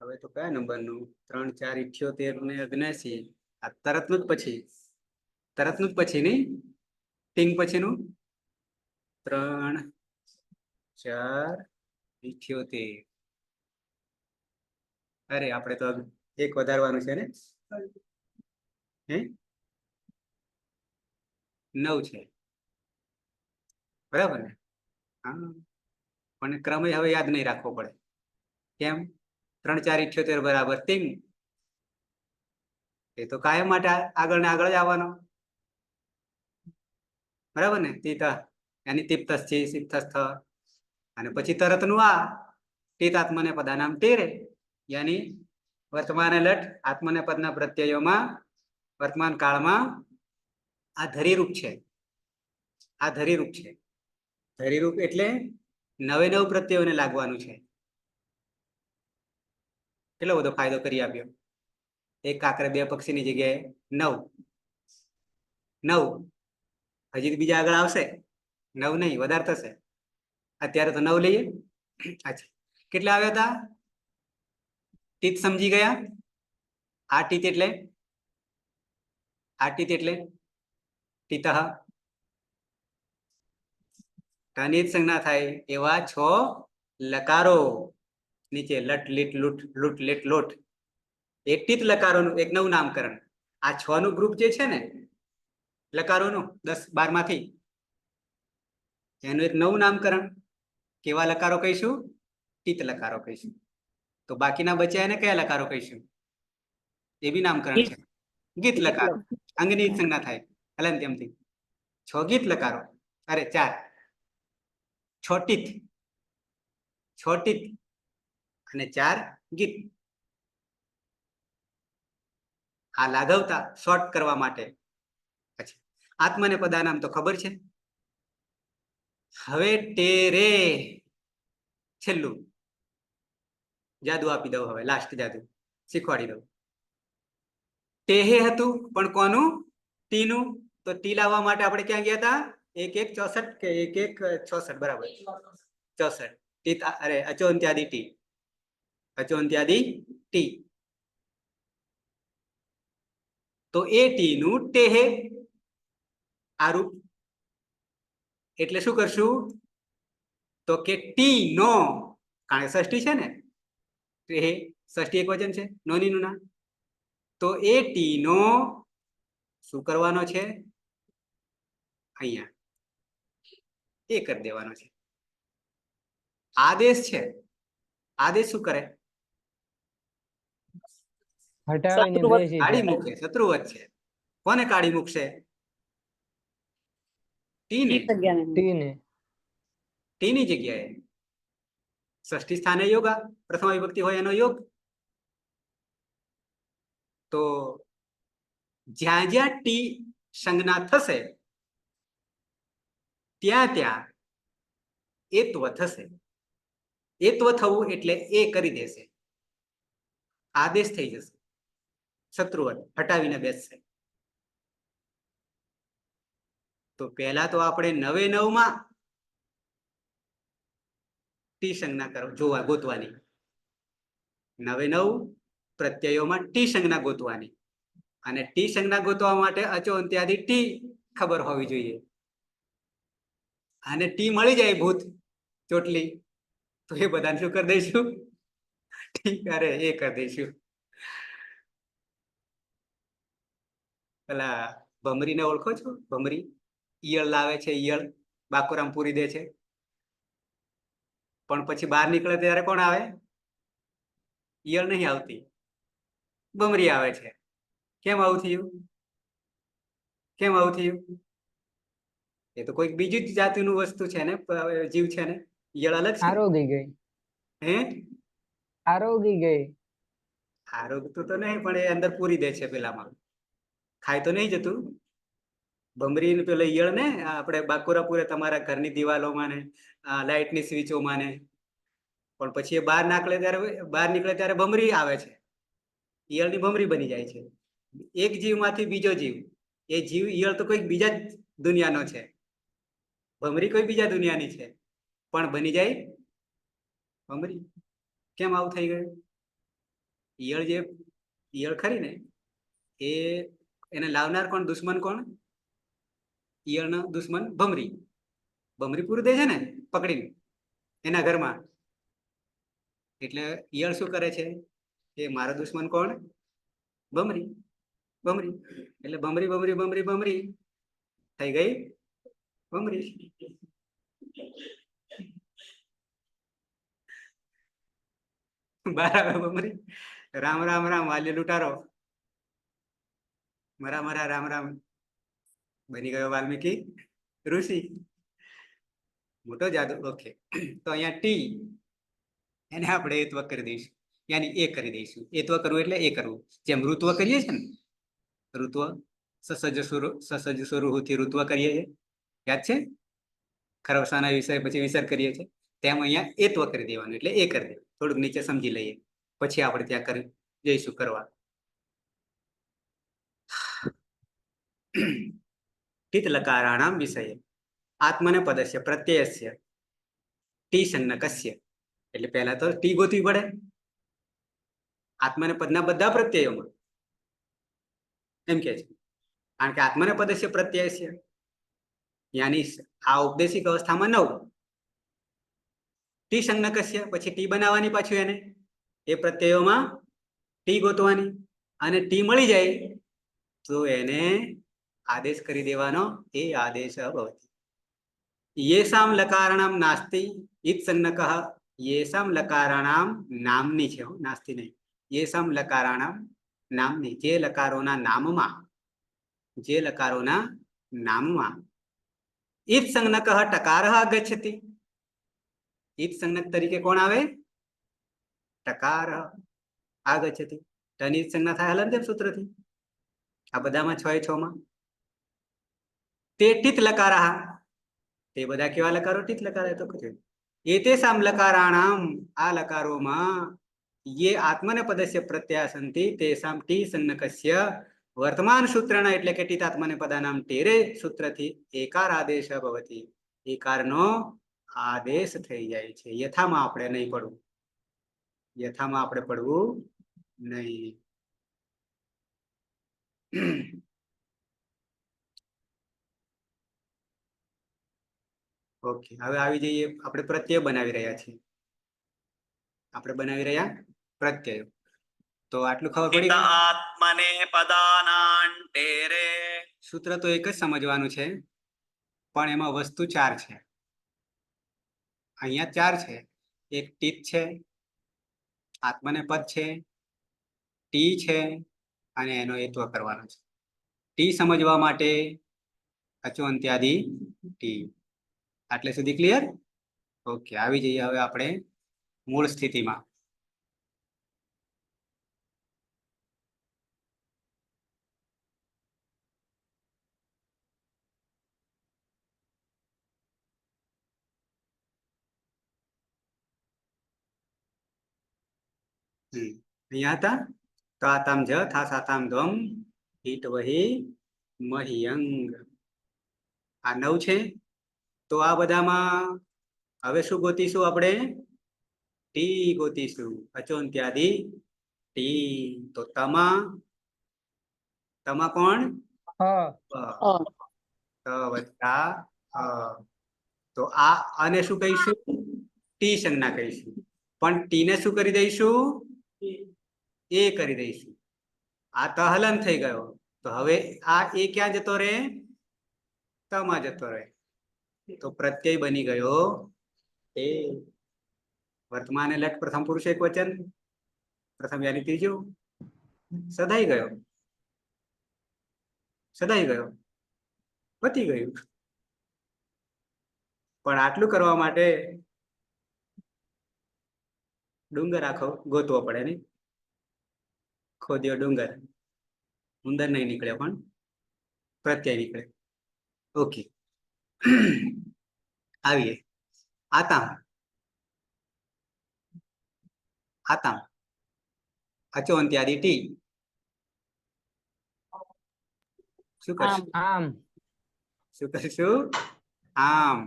હવે તો કયા નંબરનું? 3, 4, 78 ને 79. આ તરતનું જ પછી નહીં, ટીંગ પછીનું. 3, 4, 78. અરે આપણે તો એક વધારવાનું છે ને? હે 9 છે, બરાબર ને? હા, પણ ક્રમે હવે યાદ નહીં રાખવો પડે. કેમ? 3, 4, 78 બરાબર ટીંગ. એ તો કાયમ માટે આગળ ને આગળ જ આવવાનો, બરાબર ને? તીત એની તિપ્તસ્થી સિપ્તસ્થ, અને પછી તરત નું આ તીત આત્મને પદાનામ ટેરે. યાની વર્તમાન લટ આત્મને પદના પ્રત્યયોમાં વર્તમાન કાળમાં આ ધરીરૂપ છે, આ ધરીરૂપ છે. ધરીરૂપ એટલે નવે નવ પ્રત્યયોને લાગવાનું છે. કેટલો બધો ફાયદો કરી આપ્યો. એક કાકરે બે પક્ષીની જગ્યાએ 9. 9 હજી બીજા આગળ આવશે. 9 નહીં, વધારે થશે. અત્યારે તો 9 લઈએ. અચ્છા, કેટલા આવ્યા હતા? ટીત સમજી ગયા? આ ટીત એટલે ટીતઃ. ટનિત સંજ્ઞા થાય એવા 6 લકારો નીચે લટ લીટ લૂટ લૂટ લીટ લોટ. એક ટીત લકારોનું એક નવું નામકરણ. આ 6 નું ગ્રુપ જે છે ને લકારોનું 10-12 માંથી, એનું એક નવું નામકરણ. કેવા લકારો કહીશું? ટીત લકારો કહીશું. તો બાકીના બચ્યા એને કયા લકારો કહીશું? એ બી નામકરણ છે. ગીત લકારો. અંગની સંજ્ઞા થાય હલંત્યમથી. 6 ગીત લકારો. અરે 4. 6 ટીત, 6 ટીત અને 4 ગીત. આ લાઘવતા શોર્ટ કરવા માટે. અચ્છા, આત્મને પદાનામ તો ખબર છે. હવે ટેરે છેલ્લું જાદુ આપી દઉં. હવે લાસ્ટ જાદુ શીખવાડી દઉં. ટેહે હતું પણ કોનું? ટીનું. તો ટી લાવવા માટે આપણે ક્યાં ગયા હતા? 1-1-64 કે 1-1-66 બરાબર 64. ટી અરે અચોન્ત્યાદિ ટી, અચોન્ત્યાદિ ટી. તો એ ટી નું ટેહે આ રૂપ. એટલે શું કરશું? તો કે ટી નો, કારણ કે ષષ્ઠી છે ને, ટેહે ષષ્ઠી એક વચન છે, નોની નું ના. તો એ ટી નો શું કરવાનો છે? અહીંયા એ કરી દેવાનો છે. આદેશ છે. આદેશ શું કરે? હટાવીને શત્રુવત બેસી કાઢી જાય. મૂકે. શત્રુવત છે. કોને કાઢી મૂકશે? ટીને. ઈ જગ્યાને ટીને. ટીની જગ્યાએ ષષ્ઠી સ્થાને યોગા, પ્રથમ વિભક્તિ હોય એનો યોગ. તો જ્યાં જ્યાં ટી સંજ્ઞા થશે ત્યાં ત્યાં એત્વ થશે. એત્વ થવું એટલે એ કરી દેશે. આદેશ થઈ જશે. શત્રુવત હટાવીને બેસશે. તો પહેલા તો આપણે 9 માં ટી સંજ્ઞા કરો જોવા ગોતવાની. 9 પ્રત્યયોમાં ટી સંજ્ઞા ગોતવાની. અને ટી સંજ્ઞા ગોતવા માટે અચો અંત્યાદિ ટી ખબર હોવી જોઈએ. અને ટી મળી જાય ભૂત ચોટલી, તો એ બધાને શું કરી દઈશું? ટી કરે એ કરી દઈશું. પેલા ભમરીને ઓળખો છો? ભમરી ઈયળ લાવે છે, ઈયળ બાકુરામ પૂરી દે છે, પણ પછી બહાર નીકળે ત્યારે કોણ આવે? ઈયળ નહીં આવતી, ભમરી આવે છે. કેમ આવું થયું? કેમ આવું થયું? એ તો કોઈક બીજી જ જાતિનું વસ્તુ છે ને, જીવ છે ને. ઈયળ અલગ છે. આરોગી ગઈ. હે? આરોગી ગઈ. આરોગતું તો નહીં, પણ એ અંદર પૂરી દે છે. પેલામાં ખાય તો નહીં જતું. ભમરી પેલા ઈયળ ને આપણે બાકુરા પૂરે તમારા ઘરની દિવાલોમાં ને લાઇટની સ્વિચોમાં ને, પણ પછી એ બહાર નીકળે ત્યારે ભમરી આવે છે. ઈયળની ભમરી બની જાય છે. એક જીવમાંથી બીજો જીવ. એ જીવ ઈયળ તો કોઈક બીજા દુનિયાનો છે, ભમરી કોઈ બીજા દુનિયાની છે, પણ બની જાય ભમરી. કેમ આવું થઈ ગયું? ઈયળ ખરી ને, એને લાવનાર કોણ? દુશ્મન કોણ? ઈયળનો દુશ્મન ભમરી. ભમરી પૂરું દે છે ને પકડીને એના ઘરમાં. એટલે ઈયળ શું કરે છે? કે મારો દુશ્મન કોણ? ભમરી. ભમરી એટલે ભમરી ભમરી ભમરી ભમરી થઈ ગઈ ભમરી. બરાબર. ભમરી રામ રામ રામ વાલ્ય લૂંટારો, મરા મરા રામ રામ. બની ગયો વાલ્મીકી ઋષિ. મોટો જાદુ. ઓકે, તો અહીંયા ટી એને આપણે એત્વ કરી દઈશું, યાની એ કરી દઈશું. એત્વ કરવું એટલે એ કરવું, જેમ ઋત્વ કરીએ છીએ ને, ઋત્વ સસજ સુરુહુથી ઋત્વ કરીએ છીએ, યાદ છે? ખરવસાના વિષય પછી વિસર્ગ કરીએ છીએ, તેમ અહીંયા એત્વ કરી દેવાનું, એટલે એ કરી દેવાનું. થોડુંક નીચે સમજી લઈએ, પછી આપણે ત્યાં જઈશું કરવા. ટિત લકારાણામ વિષય આત્મને પદસ્ય પ્રત્યયસ્ય ટી સંજ્ઞકસ્ય, એટલે પહેલા તો ટી ગોતવી પડે આત્મને પદના બધા પ્રત્યયોમાં, એમ કે છે. કારણ કે આત્મને પદસ્ય પ્રત્યયસ્ય યાની આ ઉપદેશિક અવસ્થામાં 9 ટી સંજ્ઞકસ્ય, પછી ટી બનાવવાની પાછું એને એ પ્રત્યયોમાં ટી ગોતવાની, અને ટી મળી જાય તો એને આદેશ કરી દેવાનો, એ આદેશ ભવતિ. યેષામ લકારાણામ નાસ્તિ ઇત સંજ્ઞકઃ, યેષામ લકારાણામ નામની છે, નાસ્તિ નહીં. યેષામ લકારાણામ નામની, જે લકારોના નામમાં ઇત સંજ્ઞકઃ ટકારઃ આગચ્છતિ. ઇત સંજ્ઞક તરીકે કોણ આવે? ટકાર આગચ્છતિ. ટની સંજ્ઞા થાય હલનદેવ સૂત્રથી. આ બધામાં 6 એ 6 માં તે ટિત લકારઃ, તે બધા કેવા લકારો? ટિત લકાર. તો કહ્યું એતેષામ લકારાણામ, આ લકારોમાં યે આત્મને પદસ્ય પ્રત્યાસંતિ તેષામ ટી સંજ્ઞકસ્ય વર્તમાન સૂત્રણ, એટલે કે ટિત આત્મને પદાનામ ટેરે સૂત્રથી એકાર આદેશ ભવતિ, એકારનો આદેશ થઈ જાય છે. યથામાં આપણે નહીં પડવું, યથામાં આપણે પડવું નહીં. ઓકે, હવે આવી જઈએ, આપણે પ્રત્યય બનાવી રહ્યા છીએ. આપણે બનાવી રહ્યા પ્રત્યય. તો આટલું ખબર પડી ગઈ? આત્મને પદાનાંટેરે. સૂત્ર તો એક જ સમજવાનું છે, પણ એમાં વસ્તુ 4 છે. અહીંયા 4 છે. એક ટીત છે, આત્મને પદ છે, ટી છે, અને એનો એત્વ કરવાનો છે. ટી સમજવા માટે અચોન્ત્યાદિ ટી. આટલે સુધી ક્લિયર? ઓકે, આવી જઈએ હવે આપણે મૂળ સ્થિતિમાં. અહીંયા હતા તાતામ જ થા સાતામ ધમ હિત વહી મહિયંગ. આ 9 છે. તો આ બધામાં હવે શું ગોતીશું? આપણે ટી ગોતીશું, અચોન્ત્યાદિ ટી. તો તમા કોણ? ત વત્તા તો આ આને શું કહીશું? ટી સંજ્ઞા કહીશું. પણ ટી ને શું કરી દઈશું? એ કરી દઈશું. આ ત હલન થઈ ગયો, તો હવે આ એ ક્યાં જતો રહે? તમાં જતો રહે. તો પ્રત્યય બની ગયો એ. વર્તમાન લટ પ્રથમ પુરુષ એક વચન, પ્રથમ યાની ત્રીજું, સદાઈ ગયો, પતી ગયું. પણ આટલું કરવા માટે ડુંગર આખો ગોતવો પડે નહીં? ખોદ્યો ડુંગર, ઉંદર નહીં નીકળે, પણ પ્રત્યય નીકળે. ઓકે, આવીએ. આતામ અચોન્ત્યાદિ ટી. શું કરશું? આમ. શું કરશું? આમ.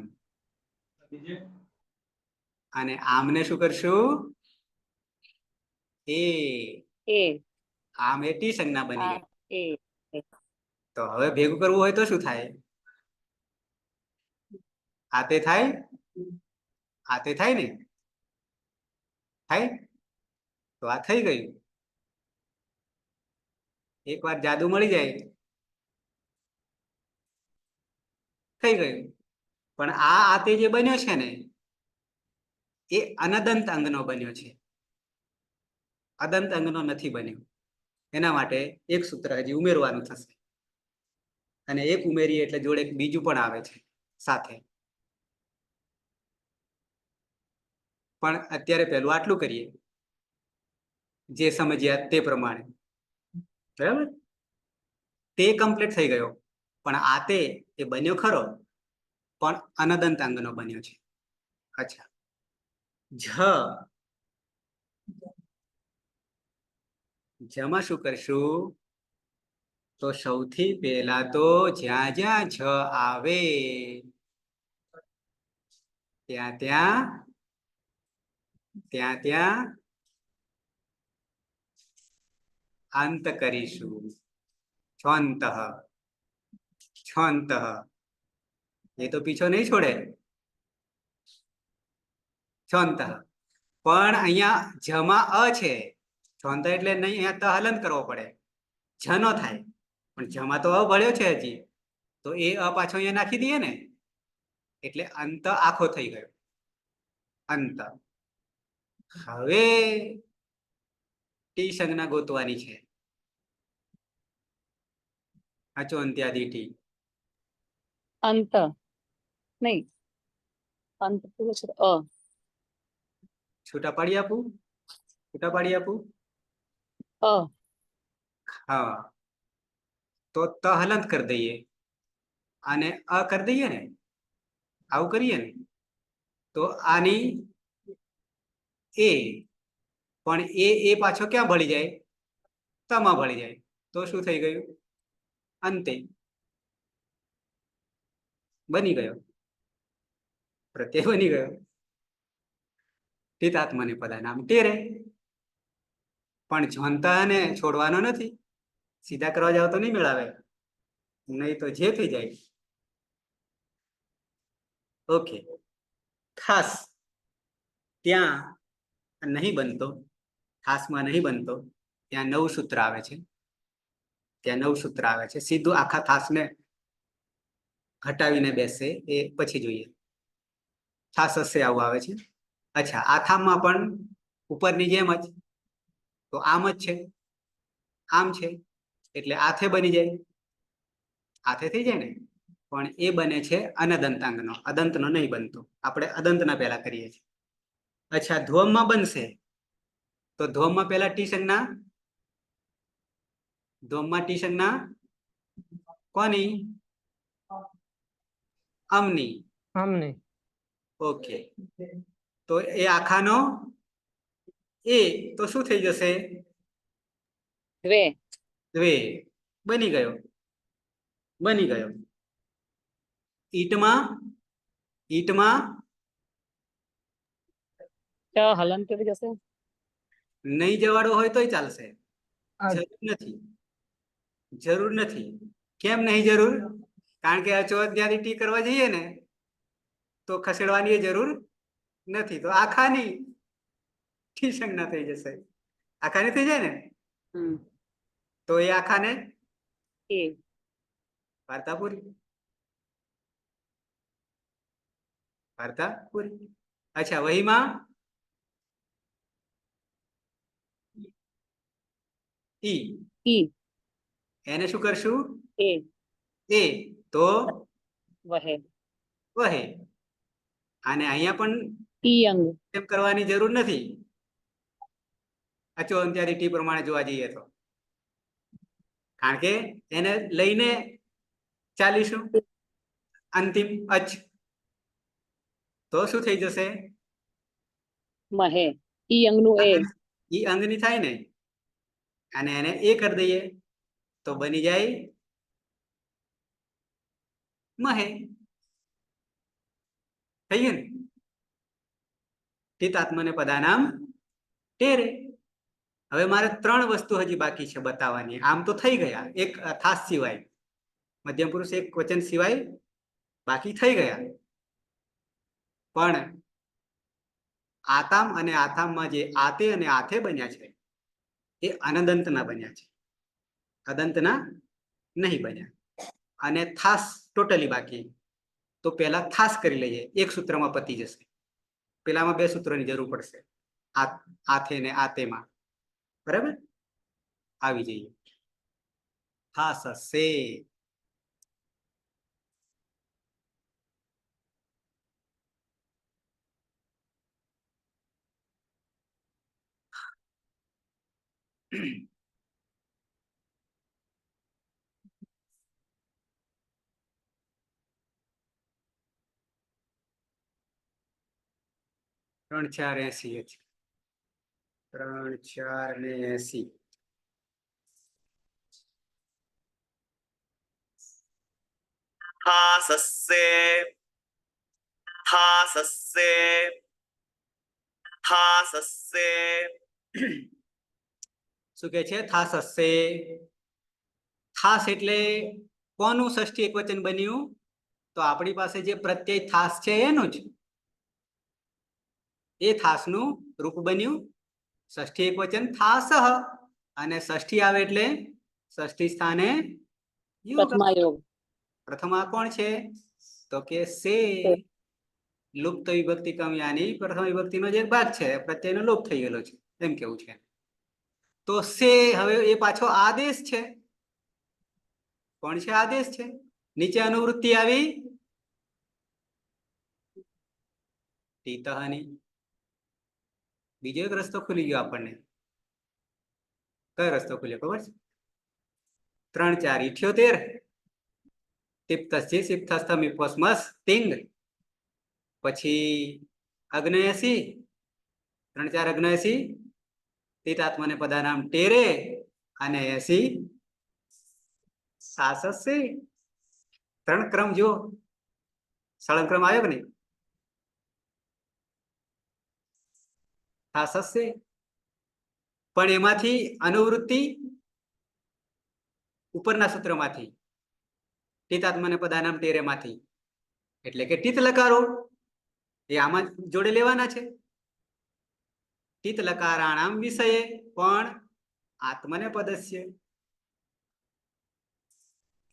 અને આમને શું કરશું? એ. આમ એ ટી સંજ્ઞા બની ગઈ. તો હવે ભેગું કરવું હોય તો શું થાય? આતે થાય ને? થાય? તો આ થઈ ગયું. એકવાર જાદુ મળી જાય થઈ ગયું. પણ આ આતે જે બન્યો છે ને, એ અનદંત અંગનો બન્યો છે, અદંત અંગનો નથી બન્યો. એના માટે એક સૂત્ર હજી ઉમેરવાનું થશે, અને એક ઉમેરીએ એટલે જોડે બીજું પણ આવે છે સાથે. પણ અત્યારે પહેલું આટલું કરીએ, જે સમજ્યા તે પ્રમાણે. બરાબર? તે કમ્પ્લીટ થઈ ગયો, પણ આ તે એ બન્યો ખરો, પણ અનદંતાંગનો બન્યો છે. અચ્છા, જમાં શું કરશું? તો સૌથી પહેલા તો જ્યાં જ્યાં જ આવે ત્યાં ત્યાં અંત કરીશું. છોંતઃ એ તો પીછો નહીં છોડે. છોંતઃ, પણ અહીંયા જમાં અ છે. છોંત એટલે નહીં, અહીંયા ત હલન કરવો પડે, જ નો થાય. પણ જમાં તો અ ભળ્યો છે હજી, તો એ અ પાછો અહીંયા નાખી દઈએ ને, એટલે અંત આખો થઈ ગયો. અંત. હવે ટી સંજ્ઞા ગોતવાની છે. આચો અંત્યાદી ટી. અંત નહીં, અંત પૂરો છે અ. છૂટા પાડી આપું? છૂટા પાડી આપું? અ. હા, તો ત હલંત કરી દઈએ અને અ કરી દઈએ ને, આવું કરીએ ને, તો આની એ, પણ એ પાછો ક્યાં ભળી જાય? તમાં ભળી જાય. તો શું થઈ ગયું? અંતે બની ગયો, પ્રત્યય બની ગયો. હિતાત્મને પદાનામ ટેરે. પણ ઝોંતાને છોડવાનો નથી, સીધા કરવા જાવ તો નહીં મેળાવે, નહીં તો જે થઈ જાય. ઓકે, ખાસ ત્યાં નહીં બનતો, ખાસમાં નહીં બનતો, ત્યાં નવું સૂત્ર આવે છે. ત્યાં નવું સૂત્ર આવે છે, સીધું આખા ખાસને ઘટાવીને બેસે એ પછી જોઈએ. ખાસ હશે આવું આવે છે. અચ્છા, આથામાં પણ ઉપરની જેમ જ, તો આમ જ છે, આમ છે, એટલે આથે બની જાય. આથે થઈ જાય ને, પણ એ બને છે અનદંતાંગનો, અદંતનો નહીં બનતો. આપણે અદંતના પહેલા કરીએ છીએ. અચ્છા, ધ્વમમાં બનશે, તો ધ્વમમાં પહેલા ટી સંજ્ઞા, ધ્વમમાં ટી સંજ્ઞા કોની? અમની. અમને. ઓકે, તો એ આખાનો એ તો શું થઈ જશે? દ્વે. દ્વે. બની ગયો, બની ગયો. ઈટમાં, ઈટમાં ચ હલન કરી જશે. નહીં જવાડો હોય તોય ચાલશે, અ. જરૂર નથી. જરૂર નથી. કેમ નહીં જરૂર? કારણ કે અચોદ્યાદી ટી કરવા જઈએ ને, તો ખસેડવાની જરૂર નથી. તો આખાની ટી સંજ્ઞા થઈ જશે. આખાની થઈ જાય ને, તો એ આખાને એ વાર્તા પૂરી. વાર્તા પૂરી. અચ્છા, વહીમાં ઈ, ઈ એને શું કરશું? એ એ તો વહે. વહે. અને અહીંયા પણ ઈ અંગ એમ કરવાની જરૂર નથી. અચો અંત્યાદી ટી પ્રમાણે જોવા જઈએ તો, કારણ કે એને લઈને ચાલીશું અંતિમ અચ, તો શું થઈ જશે? મહે. ઈ અંગનું એ. ઈ અંગની થાય ને, અને એને એ કરી દઈએ તો બની જાય મહે. થઈ ગયું ને? હિતાત્મને પદાનામ ટેરે. હવે મારે 3 વસ્તુ હજી બાકી છે બતાવવાની. આમ તો થઈ ગયા, એક થાસ સિવાય, મધ્યમ પુરુષ એક વચન સિવાય બાકી થઈ ગયા. પણ આતામ અને આથામમાં જે આતે અને આથે બન્યા છે, એ અનદંતના બન્યા છે, અદંતના નહીં બન્યા. અને થાસ ટોટલી બાકી. તો પહેલા થાસ કરી લઈએ, એક સૂત્રમાં પતી જશે. પેલામાં 2 સૂત્રોની જરૂર પડશે, આથે ને આતેમાં. બરાબર? આવી જઈએ. થાસ હશે. 3 4 80 છે. 3 4 ને 80. થાસસ્સે થાસસ્સે થાસસ્સે શું કે છે? થાસસ્સે. થાસ એટલે કોનું ષષ્ઠી એકવચન બન્યું? તો આપણી પાસે જે પ્રત્યય થાસ છે એનું જ. એ થાસનું રૂપ બન્યું ષષ્ઠી એકવચન થાસઃ, અને ષષ્ઠી આવે એટલે ષષ્ઠી સ્થાને યુગ. પ્રથમાયોગ. પ્રથમા કોણ છે? તો કે સે. લુપ્ત વિભક્તિ કમ યાની પ્રથમ વિભક્તિનો જે ભાગ છે પ્રત્યયનો લોપ થઈ ગયેલો છે એમ કેવું છે. તો સે હવે એ પાછો આદેશ છે. કોણ છે? આદેશ છે. નીચે અનુવૃત્તિ આવી ટીતઃની. બીજો એક રસ્તો ખુલી ગયો આપણને. કયો રસ્તો ખુલ્યો ખબર છે? 3 4 78. તિપ્તસ્થી સિપ્તસ્થમ વિપસ્મસ તિંગ. પછી 79. 3 4 79. તિતાત્મને પદાનામ ટેરે, અને 80 સાસસ્સે. 3 ક્રમ જો સળંગ ક્રમ આવ્યો કે નહીં? સાસસ્સે. પણ એમાંથી અનુવૃત્તિ ઉપરના સૂત્રમાંથી ટીતાત્મને પદાનામ ટેરેમાંથી, એટલે કે ટીત લકારો એ આમાં જોડે લેવાના છે. ટીત લકારાણામ વિષયે પણ આત્મનેપદસ્ય.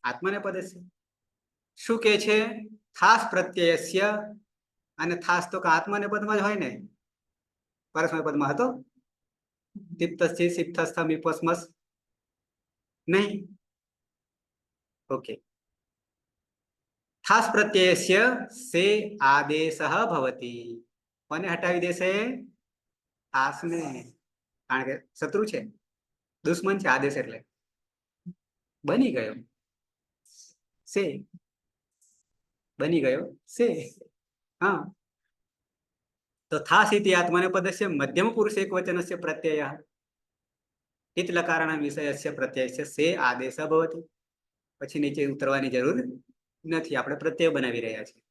આત્મનેપદસ્ય શું કે છે? થાસ પ્રત્યયસ્ય, અને થાસ તો આત્મનેપદમાં જ હોય ને, પરસ્મય પદમાં હતો. તિપ્તસ્થી સિપ્તસ્થમ વિપસ્મસ નહીં. ઓકે. થાસ પ્રત્યયસ્ય સે આદેશઃ ભવતી. કોને હટાવી દેશે? થાસને. કારણ કે શત્રુ છે, દુશ્મન છે આદેશ એટલે. બની ગયો સે. બની ગયો સે. હા. તો થાસ ઇતિ આત્મનેપદસ્ય મધ્યમ પુરુષ એકવચનસ્ય પ્રત્યયઃ હિત લકારાણામ વિષયસ્ય પ્રત્યયસ્ય સે આદેશઃ ભવતિ. પછી નીચે ઉતરવાની જરૂર નથી, આપણે પ્રત્યય બનાવી રહ્યા છીએ.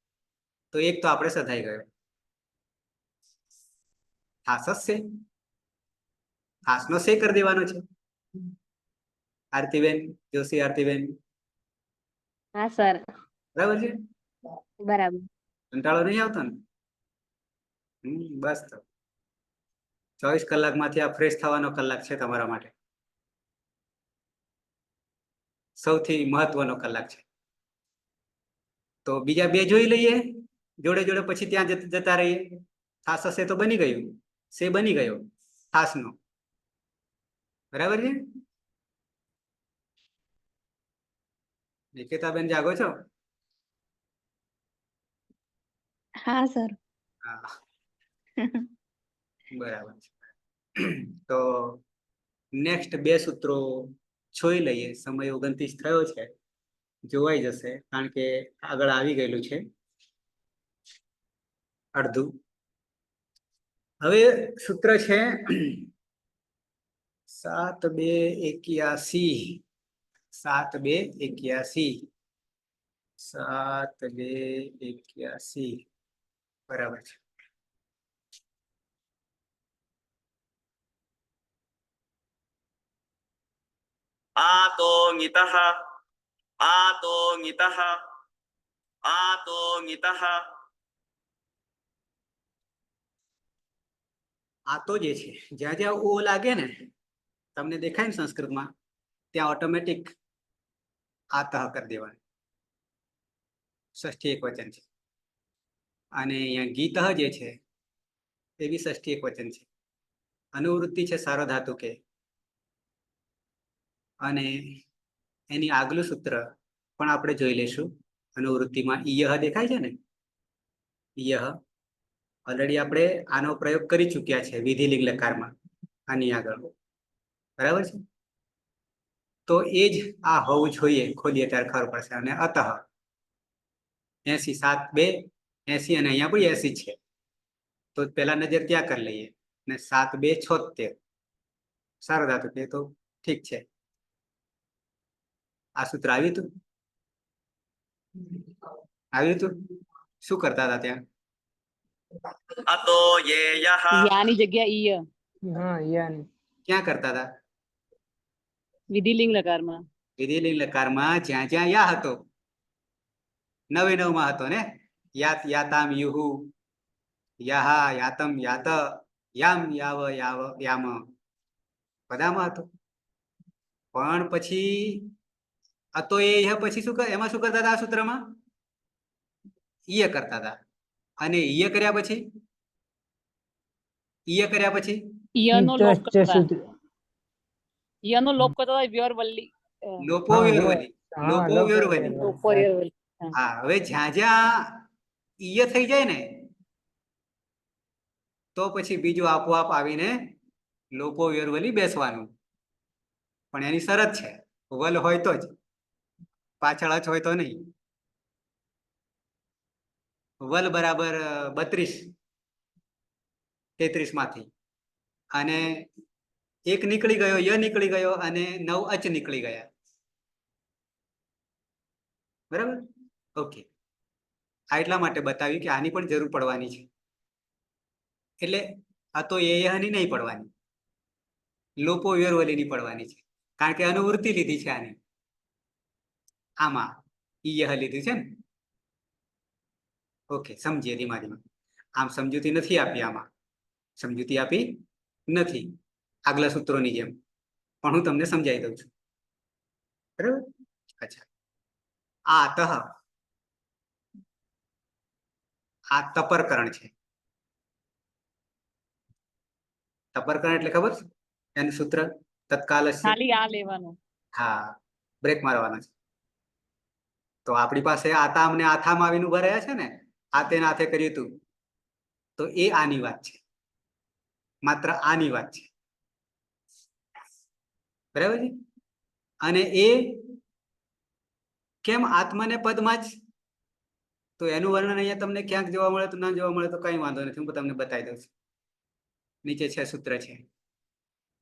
તો એક તો આપણે સધાઈ ગયો. થાસસ્સે. થાસનો સે કરી દેવાનો છે. આરતીબેન જોશી. આરતીબેન હા સર. બરાબર છે? બરાબર. કંટાળો નહીં આવતો ને? બસ તો 24 કલાકમાંથી આ ફ્રેશ થવાનો કલાક છે તમારા માટે. સૌથી મહત્વનો કલાક છે. તો બીજા બે જોઈ લઈએ જોડે જોડે, પછી ત્યાં જતા રહીએ. થાસ હશે તો બની ગયું, સે બની ગયો થાસનો. બરાબર છે? નિકેતાબેન જાગો છો? હા સર. હા, બરાબર છે. તો નેક્સ્ટ બે સૂત્રો જોઈ લઈએ. સમય 29 થયો છે, જોવાઈ જશે, કારણ કે આગળ આવી ગયેલું છે અડધું. હવે સૂત્ર છે 7-2-81. 7-2-81. 7-2-81. બરાબર છે. આતો ગીતઃ આતો ગીતઃ આતો ગીતઃ. આ તો જે છે, જ્યાં જ્યાં ઓ લાગે ને તમને દેખાય ને સંસ્કૃતમાં, ત્યાં ઓટોમેટિક આતઃ કરી દેવાનું. ષષ્ઠી એકવચન છે. અને અહીંયા ગીતઃ જે છે એ બી ષષ્ઠી એકવચન છે. અનુવૃત્તિ છે સાર્વધાતુ કે. અને એની આગલું સૂત્ર પણ આપણે જોઈ લઈશું. અનુવૃત્તિમાં ઈયહ દેખાય છે ને, ઈયહ. ઓલરેડી આપણે આનો પ્રયોગ કરી ચૂક્યા છે વિધિલિંગ લકારમાં આની આગળ. બરાબર છે? તો એ જ આ હોવું જોઈએ. ખોલીએ ત્યારે ખબર પડશે. અને અતઃ 80 7-2 80, અને અહીંયા પણ 80 છે. તો પેલા નજર ત્યાં કરી લઈએ ને 7 2 76 સાર્વધાતુક એ તો ઠીક છે. આ સૂત્ર આવ્યું હતું? આવ્યું હતું? શું કરતા હતા ત્યાં? अतो येयः યાની જગ્યા ઈય હા યાની ક્યાં કરતા હતા? વિધિલિંગ લકારમાં. વિધિલિંગ લકારમાં જ્યાં જ્યાં યા હતો 9 માં હતો ને. યાત યાતામ યુહુ, યાહા યાતમ યાત, યામ યાવ યાવ યામ બધામાં હતો. પણ પછી અતો એ પછી શું એમાં શું કરતા હતા? આ સૂત્રમાં ઈય કરતા હતા. અને ઈય કર્યા પછી ઈયનો લોપ ચ કરતા સૂત્ર ઈયનો લોપ કરતા હતા વ્યોર વલ્લી લોપો હા, વ્યોરવલી. હા, લોપો લોપો વ્યોરવલી. વ્યોરવલી. લોપો વ્યોરવલ્લી. હા, હવે જ્યાં જ્યાં ઈય થઈ જાય ને તો પછી બીજું આપોઆપ આવીને લોપો વ્યોરવલી બેસવાનું. પણ એની શરત છે વલ હોય તો જ, પાછળ જ હોય તો નહીં. વલ બરાબર 32 33 માંથી અને એક નીકળી ગયો, ય નીકળી ગયો અને 9 અચ નીકળી ગયા. બરાબર? ઓકે. આ એટલા માટે બતાવ્યું કે આની પણ જરૂર પડવાની છે. એટલે આ તો એની નહીં પડવાની, લોપો વ્યોરવલીની પડવાની છે. કારણ કે અનુવૃત્તિ લીધી છે આની. આમાં ઈયહ લીધું છે ને. ઓકે, સમજીએ ધીમા ધીમા. આમ સમજૂતી નથી આપી, આમાં સમજૂતી આપી નથી આગલા સૂત્રોની જેમ, પણ હું તમને સમજાવી દઉં છું. બરાબર? અચ્છા, આતઃ આ તપરકરણ છે. તપરકરણ એટલે ખબર છે એનું સૂત્ર? તત્કાલ ખાલી આ લેવાનું. હા, બ્રેક મારવાનો છે. તો આપણી પાસે આતામ ને આથામ આવીને ઉભા રહ્યા છે ને, આતે નાથે કર્યું હતું, તો એ આની વાત છે, માત્ર આની વાત છે. બરાબર છે? અને એ કેમ આત્માને પદમાં જ? તો એનું વર્ણન અહીંયા તમને ક્યાંક જોવા મળે તો ના જોવા મળે તો કઈ વાંધો નથી, હું તમને બતાવી દઉં છું. નીચે છે સૂત્ર છે.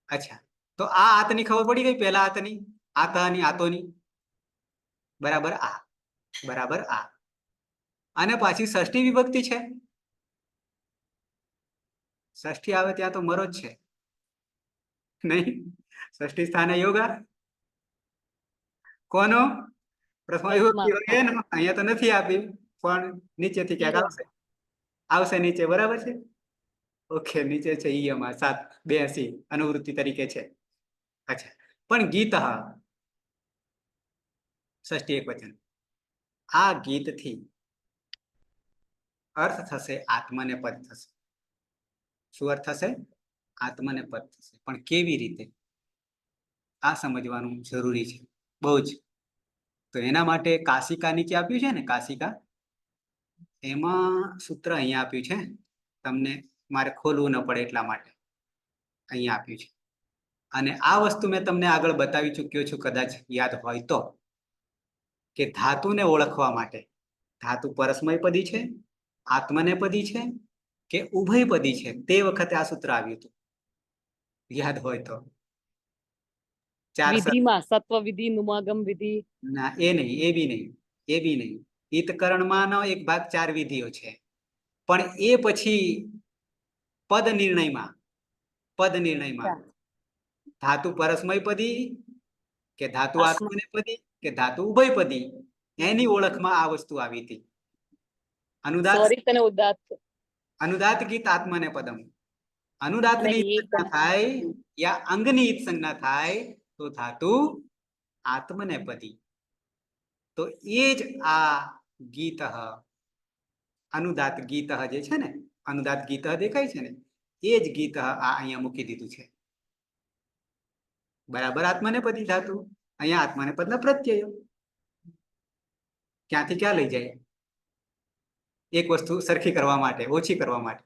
અચ્છા, તો આ આતની ખબર પડી ગઈ. પહેલા આતની, આતાની, આતોની બરાબર આ, બરાબર આ. અને પાછી ષષ્ઠી વિભક્તિ છે. ષષ્ઠી આવે ત્યાં તો મરો જ છે નહીં. ષષ્ઠી સ્થાને યોગા કોનો? પ્રથમ વિભક્તિ હોય એનો. અહીંયા તો નથી આપી, પણ નીચેથી ક્યાંક આવશે, આવશે નીચે. બરાબર છે? ઓકે, નીચે છે ઈયમાં 782 અનુવૃત્તિ તરીકે છે. અચ્છા, પણ ગીત ષષ્ઠી એકવચન, આ ગીતથી અર્થ થશે આત્મને પદ થશે. શું અર્થ થશે? આત્મને પદ થશે. પણ કેવી રીતે? આ સમજવાનું જરૂરી છે બહુ જ. તો એના માટે કાશિકા નીચે આપ્યું છે ને, કાશિકા, એમાં સૂત્ર અહીંયા આપ્યું છે. તમને મારે ખોલવું ન પડે એટલા માટે અહીંયા આપ્યું છે. અને આ વસ્તુ મેં તમને આગળ બતાવી ચૂક્યો છું, કદાચ યાદ હોય તો, કે ધાતુને ઓળખવા માટે ધાતુ પરસ્મયપદી છે, આત્મનેપદી છે કે ઉભયપદી છે, તે વખતે આ સૂત્ર આવ્યું હતું. યાદ હોય તો. વિધિમાં સત્વ વિધિ, નુમાગમ વિધિ. ના, એ નહીં, એ બી નહીં, એ બી નહીં. ઈતકરણમાંનો એક ભાગ 4 વિધિઓ છે, પણ એ પછી પદ નિર્ણયમાં ધાતુ પરસ્મયપદી કે ધાતુ આત્મનેપદી કે ધાતુ ઉભયપદી, એની ઓળખમાં આ વસ્તુ આવી હતી. અનુદાત ગીત આત્મને પદમ. અનુદાતની સંજ્ઞા થાય યા અંગની સંજ્ઞા થાય તો ધાતુ આત્મનેપદી. તો એ જ આ ગીત, અનુદાત ગીત જે છે ને, અનુદાત ગીત દેખાય છે ને, એ જ ગીત આ અહીંયા મૂકી દીધું છે. બરાબર? આત્મનેપદી ધાતુ, અહીંયા આત્મનેપદના પ્રત્યયો. ક્યાંથી ક્યાં લઈ જાય? એક વસ્તુ સરખી કરવા માટે, ઓછી કરવા માટે.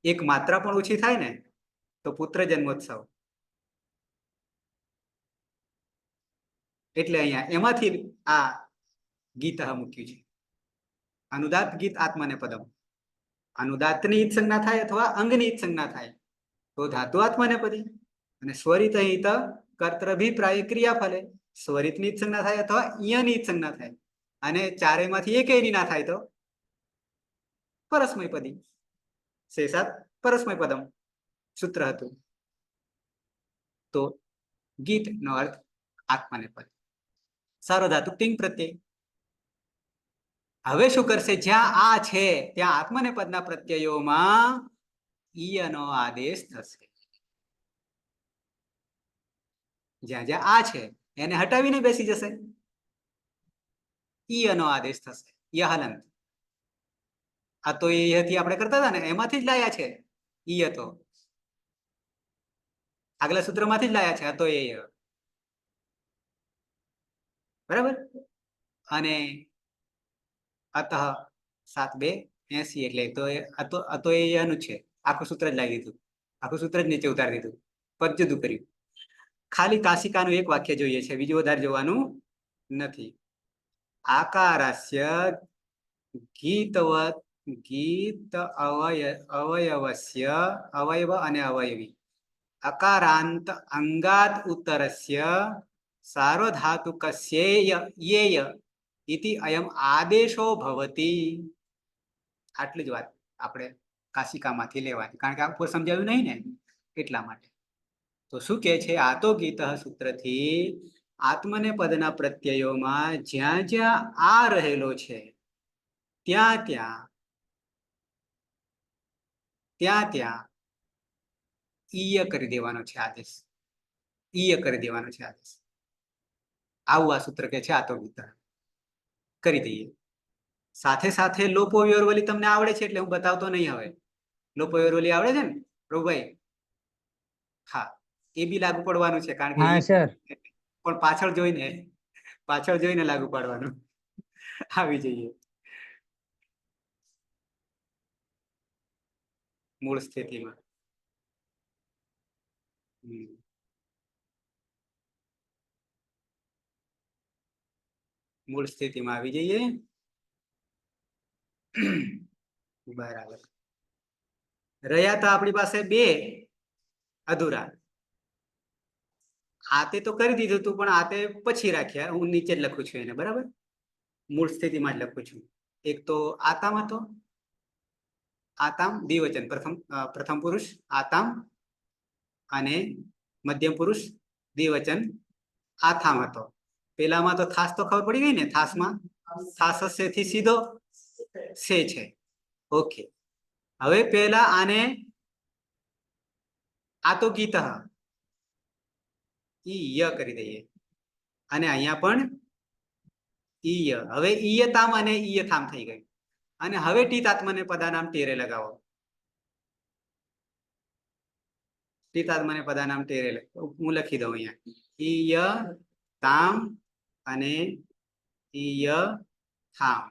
એક માત્રા પણ ઓછી થાય ને તો પુત્ર જન્મોત્સવ. એટલે અહીંયા એમાંથી આ ગીત મૂક્યું છે. અનુદાત ગીત આત્મને પદમ. અનુદાત્તની ઈત સંજ્ઞા થાય અથવા અંગની ઈત સંજ્ઞા થાય તો ધાતુ આત્મનેપદી. અને સ્વરિત અહીં કર્તૃભિપ્રાય ક્રિયાફલે સ્વરિતની ઈત સંજ્ઞા થાય અથવા ઈયની ઈત સંજ્ઞા થાય. અને ચારેયમાંથી એકેયની ના થાય તો પરસ્મયપદી. શેષાત પરસ્મય પદમ સૂત્ર હતું. તો ગીત નો અર્થ આત્મનેપદ. સારો ધાતુ ટિંગ પ્રત્યય. હવે શું કરશે? જ્યાં આ છે ત્યાં આત્મનેપદના પ્રત્યયોમાં ઈયનો આદેશ થશે. જ્યાં જ્યાં આ છે એને હટાવીને બેસી જશે, ઈયનો આદેશ થશે. યહલંત. આ તો એથી આપણે કરતા હતા ને, એમાંથી જ લાયા છે. ઈય તો આગલા સૂત્રમાંથી જ લાયા છે. આ તો એ બરાબર. અને અતઃ 7-2-80 એટલે તો એ એનું છે. આખું સૂત્ર જ લાવી દીધું, આખું સૂત્ર જ નીચે ઉતારી દીધું, પદ જુદું કર્યું. ખાલી કાશિકાનું એક વાક્ય જોઈએ છે, બીજું વધારે જોવાનું નથી. આકારસ્ય ગીતવત ગીત અવયવસ્ય અવયવ અને અવયવી અકારાંત અંગાત ઉત્તરસ્ય સાર્વધાતુકસ્યેય યેય ઇતિ અયમ આદેશો ભવતી. આટલી જ વાત આપણે કાશિકામાંથી લેવાની, કારણ કે આ ઉપર સમજાવ્યું નહીં ને એટલા માટે. તો શું કે છે? આ તો ગીત સૂત્રથી આત્મનેપદના પ્રત્યયોમાં જ્યાં જ્યાં આ રહેલો છે ત્યાં ત્યાં ઈય કરી દેવાનો છે આદેશ. ઈય કરી દેવાનો છે આદેશ. આવું આ સૂત્ર કે છે. આ તો ગીત કરી દઈએ. સાથે સાથે લોપો વિયોરવલી તમને આવડે છે એટલે હું બતાવતો નહીં. હવે લોપો વિયોરવલી આવડે છે ને પ્રભુભાઈ? હા, એ બી લાગુ પડવાનું છે, કારણ કે પણ પાછળ જોઈને લાગુ પાડવાનું. આવી જઈએ મૂળ સ્થિતિમાં. મૂળ સ્થિતિમાં આવી જઈએ. બરાબર. રહ્યા તો આપણી પાસે બે અધૂરા. આતે તો કરી દીધું હતું, પણ આતે પછી રાખ્યા. હું નીચે જ લખું છું એને. બરાબર, મૂળ સ્થિતિમાં જ લખું છું. એક તો આતામ હતો, આતામ દ્વિવચન, પ્રથમ પુરુષ આતામ અને મધ્યમ પુરુષ દ્વિવચન આથામ હતો. પેલામાં તો થાસ તો ખબર પડી ગઈ ને. થાસમાં થાસ થી સીધો સે છે. ઓકે. હવે પેલા આને આ તો ગીત ઈય કરી દઈએ, અને અહીંયા પણ ઈય. હવે ઈયતામ અને ઈયથામ થઈ ગઈ. અને હવે ટીતાત્મને પદાનામ ટેરે લગાવો. ટીતાત્મને પદાનામ ટેરે હું લખી દઉં અહીંયા. ઈય તામ અને ઈય થામ.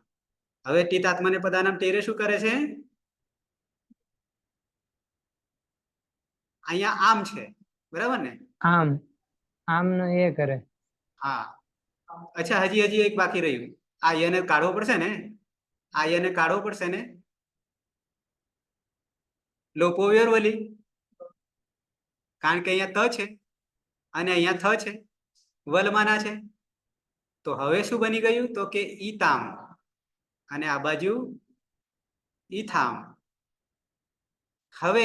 હવે ટીતાત્મને પદાનામ ટેરે શું કરે છે? અહીંયા આમ છે, બરાબર ને? આમ નો એ કરે. હા. અચ્છા, હજી એક બાકી રહ્યું. આ યને કાઢવો પડશે ને. આ યને કાઢવો પડશે ને. લોપો વિયોરવલી, કારણ કે અહીંયા ત છે અને અહીંયા થ છે, વલમાના છે. તો હવે શું બની ગયું? તો કે ઈતામ, અને આ બાજુ ઈથામ. હવે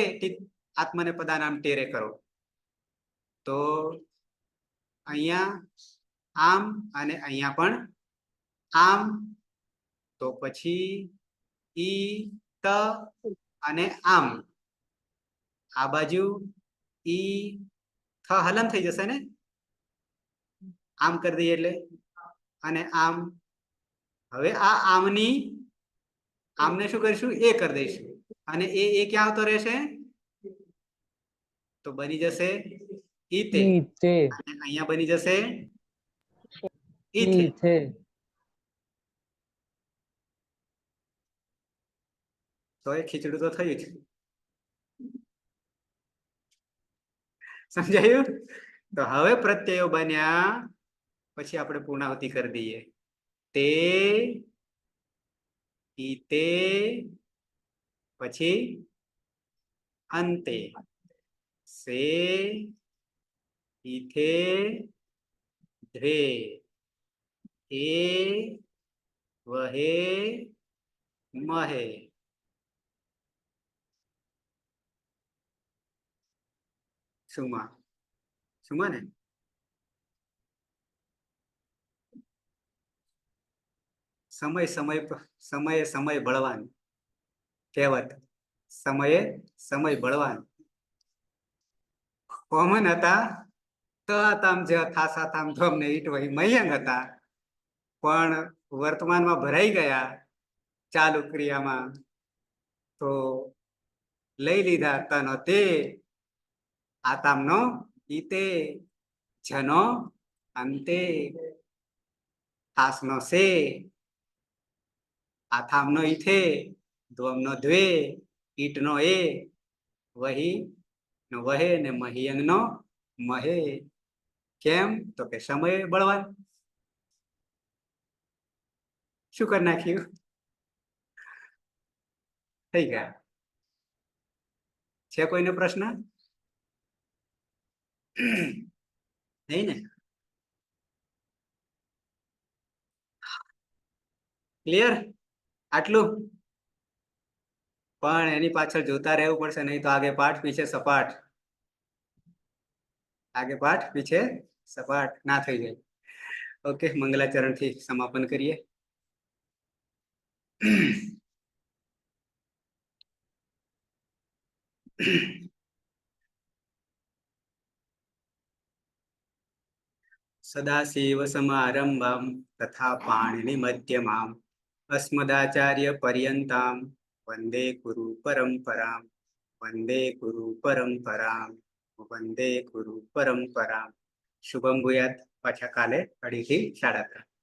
આત્મને પદાનામ ટેરે કરો તો અહીંયા આમ અને અહીંયા પણ આમ. તો પછી ઈ ત અને આમ. આ બાજુ ઈ થ હલન થઈ જશે ને, આમ કરી દઈએ એટલે. અને આમ. હવે આ આમને શું કરીશું? એ કરી દઈશું. અને એ ક્યાં આવતો રહેશે? તો બની જશે ઈતે. અને અહીંયા બની જશે ઈથે. તો એ ખીચડું તો થયું છે. સમજાયું? તો હવે પ્રત્યયો બન્યા પછી આપણે પૂર્ણાહુતિ કરી દઈએ. તે ઈતે પછી અંતે સે ઇથે ધ્રે એ વહે મહે સુમા સુમા ને સમયે સમય બળવાન કહેવત સમયે સમય બળવાન કોમન હતા તો તામ જે થાસા તામ ધોમ ને ઈટ વહી મયંગ હતા પણ વર્તમાનમાં ભરાઈ ગયા ચાલુ ક્રિયામાં તો લઈ લીધા તનો તે આતામનો ઈતે જનો અંતે થાસનો સે આથામનો ઈથે ધ્વમનો દ્વે ઈટનો એ વહી નો વહે ને મહિયંગનો મહે કેમ તો કે સમય બળવાન શું કરી નાખ્યું થઈ ગયા છે કોઈનો પ્રશ્ન નહીં ને ક્લિયર આટલું પણ એની પાછળ જોતા રહેવું પડશે નહીં તો આગે પાઠ પીછે સપાટ આગે પાઠ પીછે સપાટ ના થઈ જાય ઓકે મંગલાચરણ થી સમાપન કરીએ સદાશિવ સમારંભામ તથા પાણિનિ મધ્યમામ અસ્મદાચાર્ય પર્યંતામ વંદે ગુરુ પરંપરામ વંદે ગુરુ પરંપરામ વંદે ગુરુ પરંપરામ શુભમ ભૂયાત પાછા કાલે 2:30 થી 3:30